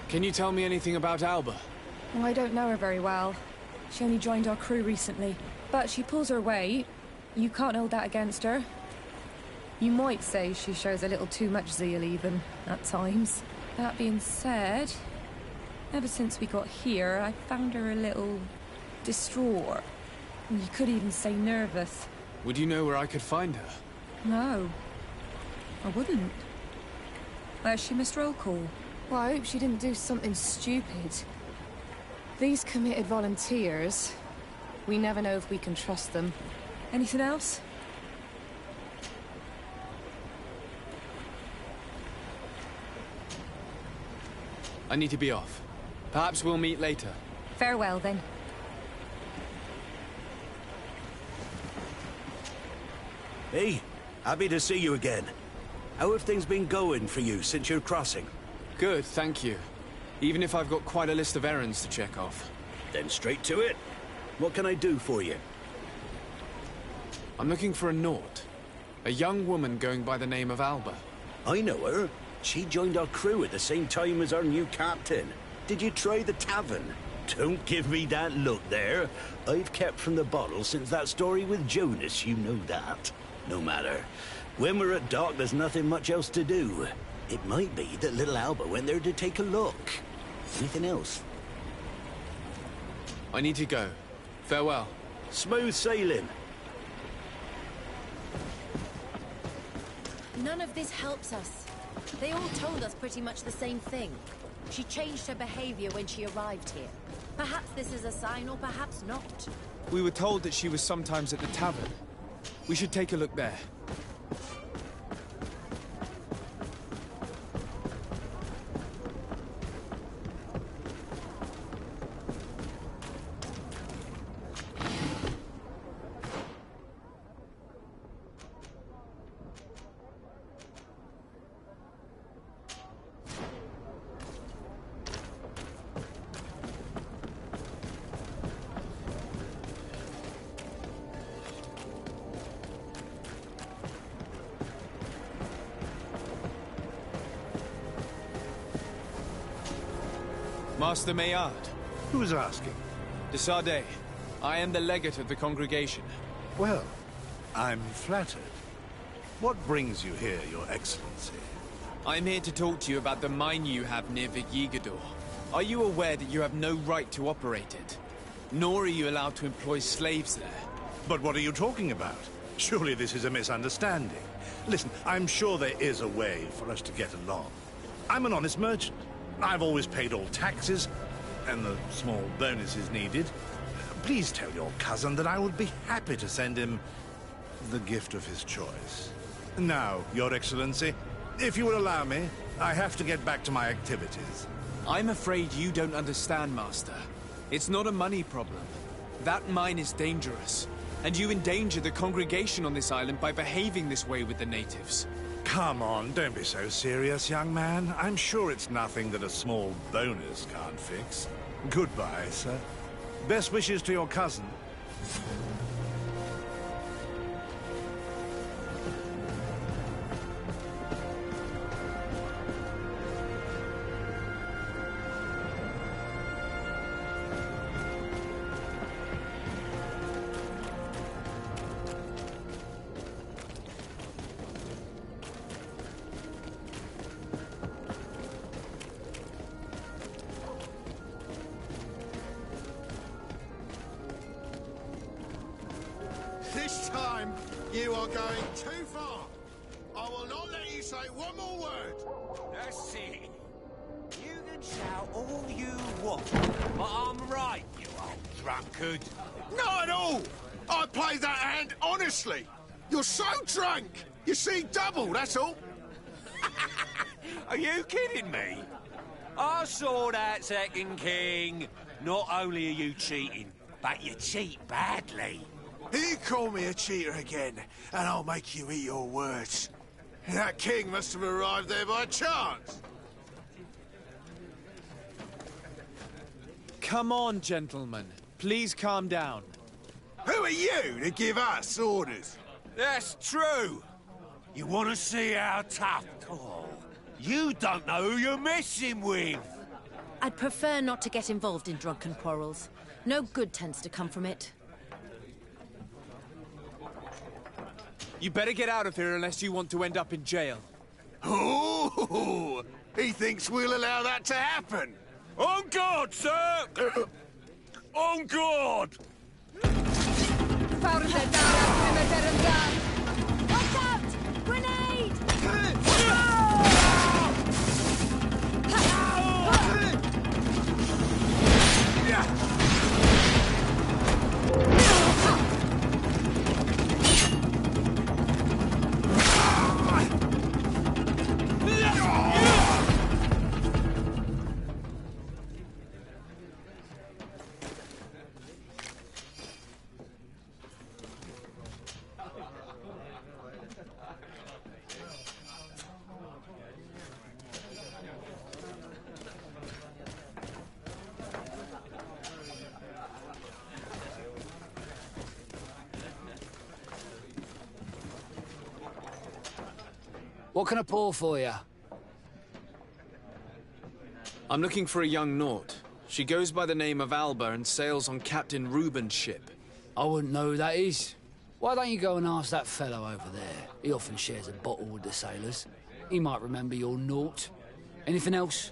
Can you tell me anything about Alba? Well, I don't know her very well. She only joined our crew recently. But she pulls her weight. You can't hold that against her. You might say she shows a little too much zeal even, at times. That being said, ever since we got here, I found her a little distraught. You could even say nervous. Would you know where I could find her? No, I wouldn't. Where's she missed roll call? Well, I hope she didn't do something stupid. These committed volunteers, we never know if we can trust them. Anything else? I need to be off. Perhaps we'll meet later. Farewell, then. Hey, happy to see you again. How have things been going for you since your crossing? Good, thank you. Even if I've got quite a list of errands to check off. Then straight to it. What can I do for you? I'm looking for a Naut. A young woman going by the name of Alba. I know her. She joined our crew at the same time as our new captain. Did you try the tavern? Don't give me that look there. I've kept from the bottle since that story with Jonas, you know that. No matter. When we're at dock, there's nothing much else to do. It might be that little Alba went there to take a look. Anything else? I need to go. Farewell. Smooth sailing. None of this helps us. They all told us pretty much the same thing. She changed her behavior when she arrived here. Perhaps this is a sign, or perhaps not. We were told that she was sometimes at the tavern. We should take a look there. Master Maillard. Who's asking? De Sardet. I am the legate of the congregation. Well, I'm flattered. What brings you here, Your Excellency? I'm here to talk to you about the mine you have near Vigigador. Are you aware that you have no right to operate it? Nor are you allowed to employ slaves there. But what are you talking about? Surely this is a misunderstanding. Listen, I'm sure there is a way for us to get along. I'm an honest merchant. I've always paid all taxes, and the small bonuses needed. Please tell your cousin that I would be happy to send him the gift of his choice. Now, Your Excellency, if you will allow me, I have to get back to my activities. I'm afraid you don't understand, Master. It's not a money problem. That mine is dangerous, and you endanger the congregation on this island by behaving this way with the natives. Come on, don't be so serious, young man. I'm sure it's nothing that a small bonus can't fix. Goodbye, sir. Best wishes to your cousin. This time, you are going too far. I will not let you say one more word. That's it. You can shout all you want, but I'm right, you old drunkard. Not at all. I played that hand honestly. You're so drunk. You see double, that's all. Are you kidding me? I saw that second king. Not only are you cheating, but you cheat badly. You call me a cheater again, and I'll make you eat your words. That king must have arrived there by chance. Come on, gentlemen. Please calm down. Who are you to give us orders? That's true. You want to see how tough? Oh, you don't know who you're messing with. I'd prefer not to get involved in drunken quarrels. No good tends to come from it. You better get out of here unless you want to end up in jail. Ooh, he thinks we'll allow that to happen. On guard, sir! On guard! Watch out! Grenade! What can I pour for you? I'm looking for a young Naut. She goes by the name of Alba and sails on Captain Reuben's ship. I wouldn't know who that is. Why don't you go and ask that fellow over there? He often shares a bottle with the sailors. He might remember your Naut. Anything else?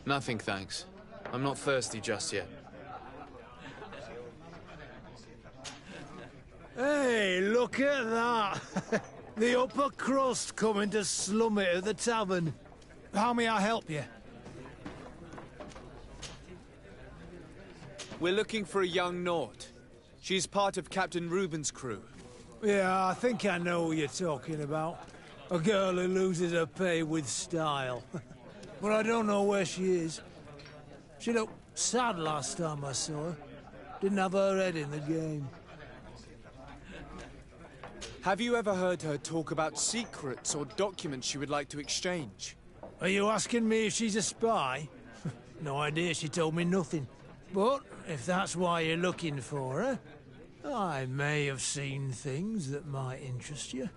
Nothing, thanks. I'm not thirsty just yet. Hey, look at that! The upper crust coming to slum it at the tavern. How may I help you? We're looking for a young Naut. She's part of Captain Reuben's crew. Yeah, I think I know who you're talking about. A girl who loses her pay with style. But I don't know where she is. She looked sad last time I saw her. Didn't have her head in the game. Have you ever heard her talk about secrets or documents she would like to exchange? Are you asking me if she's a spy? No idea, she told me nothing. But if that's why you're looking for her, I may have seen things that might interest you.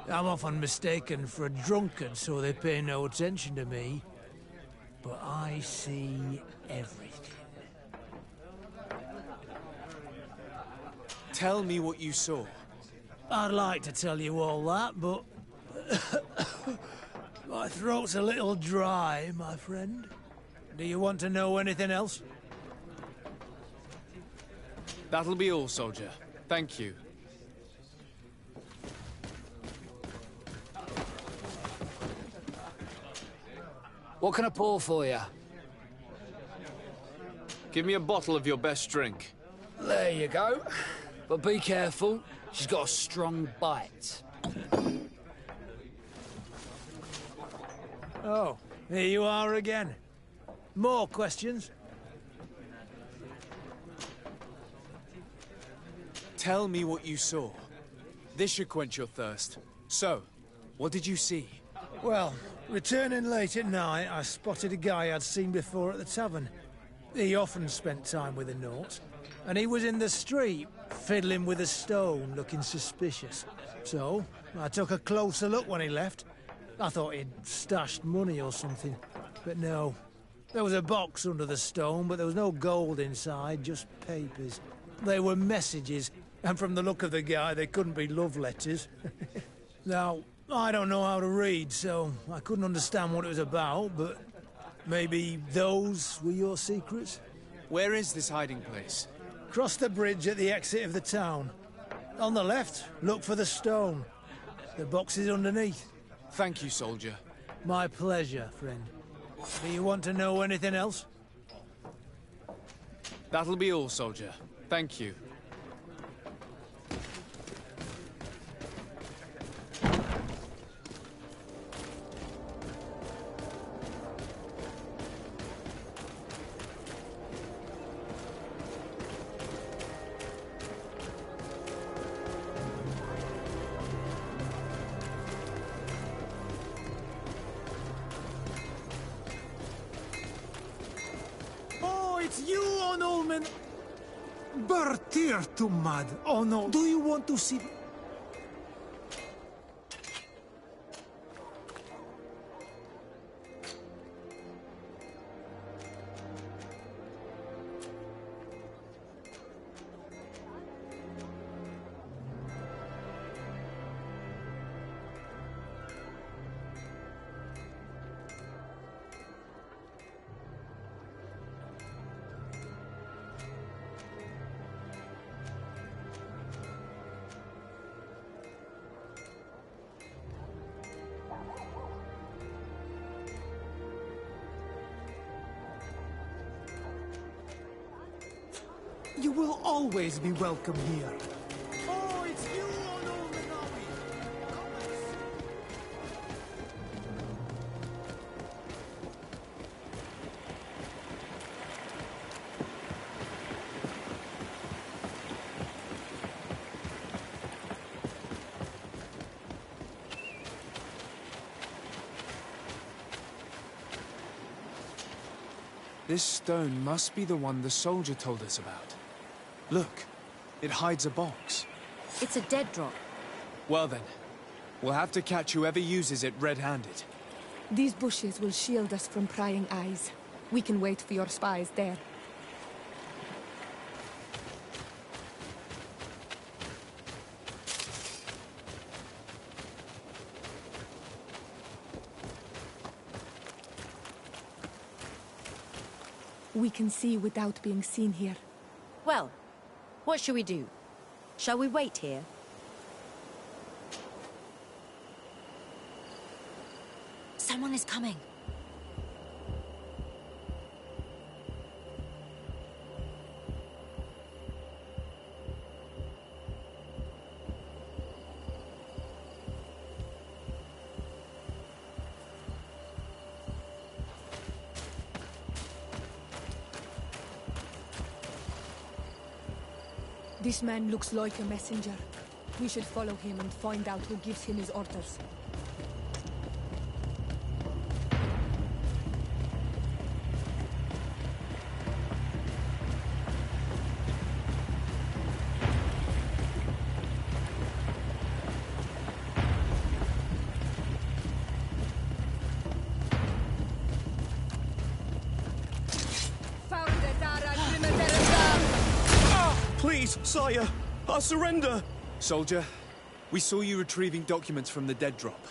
I'm often mistaken for a drunkard, so they pay no attention to me. But I see everything. Tell me what you saw. I'd like to tell you all that, but... my throat's a little dry, my friend. Do you want to know anything else? That'll be all, soldier. Thank you. What can I pour for you? Give me a bottle of your best drink. There you go. But be careful. She's got a strong bite. Oh, here you are again. More questions? Tell me what you saw. This should quench your thirst. So, what did you see? Well, returning late at night, I spotted a guy I'd seen before at the tavern. He often spent time with the Nauts, and he was in the street, fiddling with a stone, looking suspicious. So, I took a closer look when he left. I thought he'd stashed money or something, but no. There was a box under the stone, but there was no gold inside, just papers. They were messages, and from the look of the guy, they couldn't be love letters. Now, I don't know how to read, so I couldn't understand what it was about, but maybe those were your secrets? Where is this hiding place? Cross the bridge at the exit of the town. On the left, look for the stone. The box is underneath. Thank you, soldier. My pleasure, friend. Do you want to know anything else? That'll be all, soldier. Thank you. It's you, Onolman! Bertir to mad. Oh no, do you want to see... You will always be welcome here. Oh, it's you, Onolmenawi. Come and see. This stone must be the one the soldier told us about. Look, it hides a box. It's a dead drop. Well then, we'll have to catch whoever uses it red-handed. These bushes will shield us from prying eyes. We can wait for your spies there. We can see without being seen here. Well, what shall we do? Shall we wait here? Someone is coming. This man looks like a messenger. We should follow him and find out who gives him his orders. Please, sire, I surrender. Soldier, we saw you retrieving documents from the dead drop.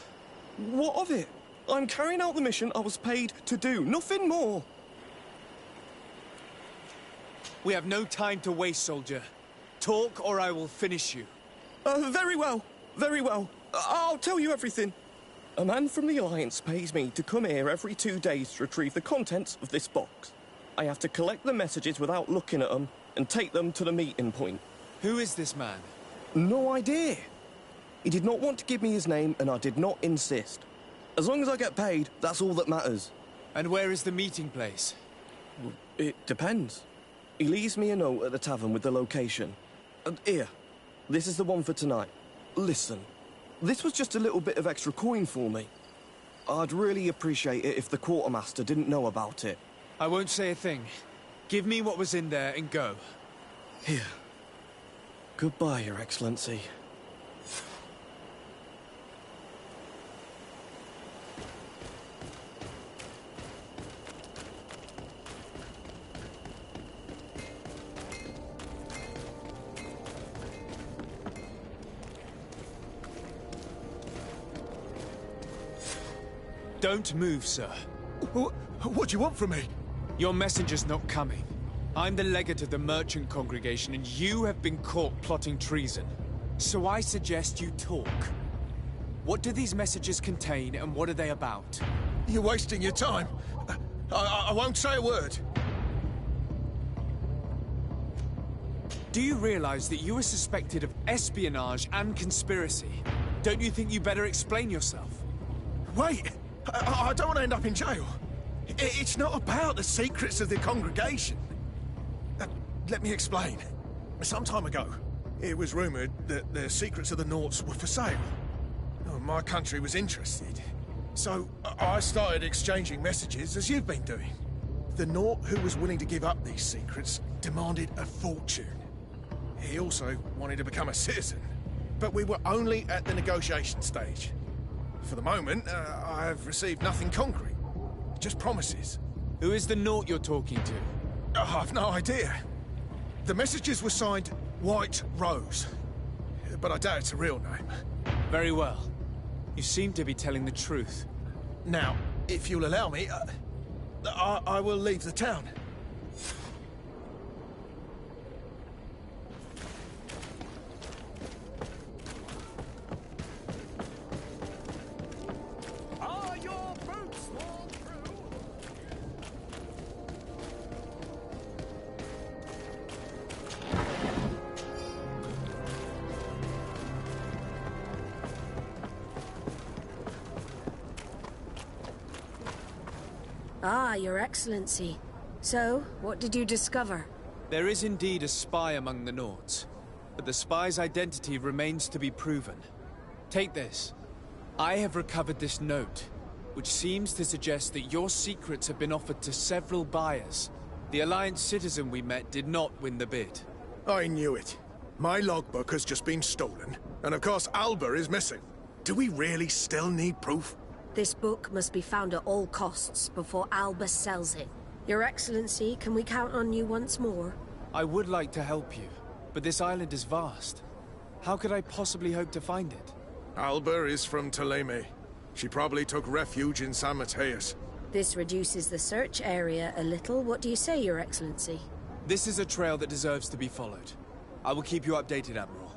What of it? I'm carrying out the mission I was paid to do, nothing more. We have no time to waste, soldier. Talk or I will finish you. Very well, very well. I'll tell you everything. A man from the Alliance pays me to come here every 2 days to retrieve the contents of this box. I have to collect the messages without looking at them and take them to the meeting point. Who is this man? No idea. He did not want to give me his name, and I did not insist. As long as I get paid, that's all that matters. And where is the meeting place? It depends. He leaves me a note at the tavern with the location. Here, this is the one for tonight. Listen. This was just a little bit of extra coin for me. I'd really appreciate it if the quartermaster didn't know about it. I won't say a thing. Give me what was in there and go. Here. Goodbye, Your Excellency. Don't move, sir. What do you want from me? Your messenger's not coming. I'm the legate of the merchant congregation, and you have been caught plotting treason. So I suggest you talk. What do these messages contain, and what are they about? You're wasting your time. I won't say a word. Do you realize that you are suspected of espionage and conspiracy? Don't you think you better explain yourself? Wait! I don't want to end up in jail. It's not about the secrets of the congregation. Let me explain. Some time ago, it was rumoured that the secrets of the Nauts were for sale. My country was interested. So I started exchanging messages as you've been doing. The Naut who was willing to give up these secrets demanded a fortune. He also wanted to become a citizen. But we were only at the negotiation stage. For the moment, I've received nothing concrete. Just promises. Who is the Naut you're talking to? I've no idea. The messages were signed White Rose. But I doubt it's a real name. Very well. You seem to be telling the truth. Now, if you'll allow me, I will leave the town. Ah, Your Excellency. So, what did you discover? There is indeed a spy among the Nauts, but the spy's identity remains to be proven. Take this. I have recovered this note, which seems to suggest that your secrets have been offered to several buyers. The Alliance citizen we met did not win the bid. I knew it. My logbook has just been stolen, and of course Alba is missing. Do we really still need proof? This book must be found at all costs before Alba sells it. Your Excellency, can we count on you once more? I would like to help you, but this island is vast. How could I possibly hope to find it? Alba is from Toleme. She probably took refuge in San Mateus. This reduces the search area a little. What do you say, Your Excellency? This is a trail that deserves to be followed. I will keep you updated, Admiral.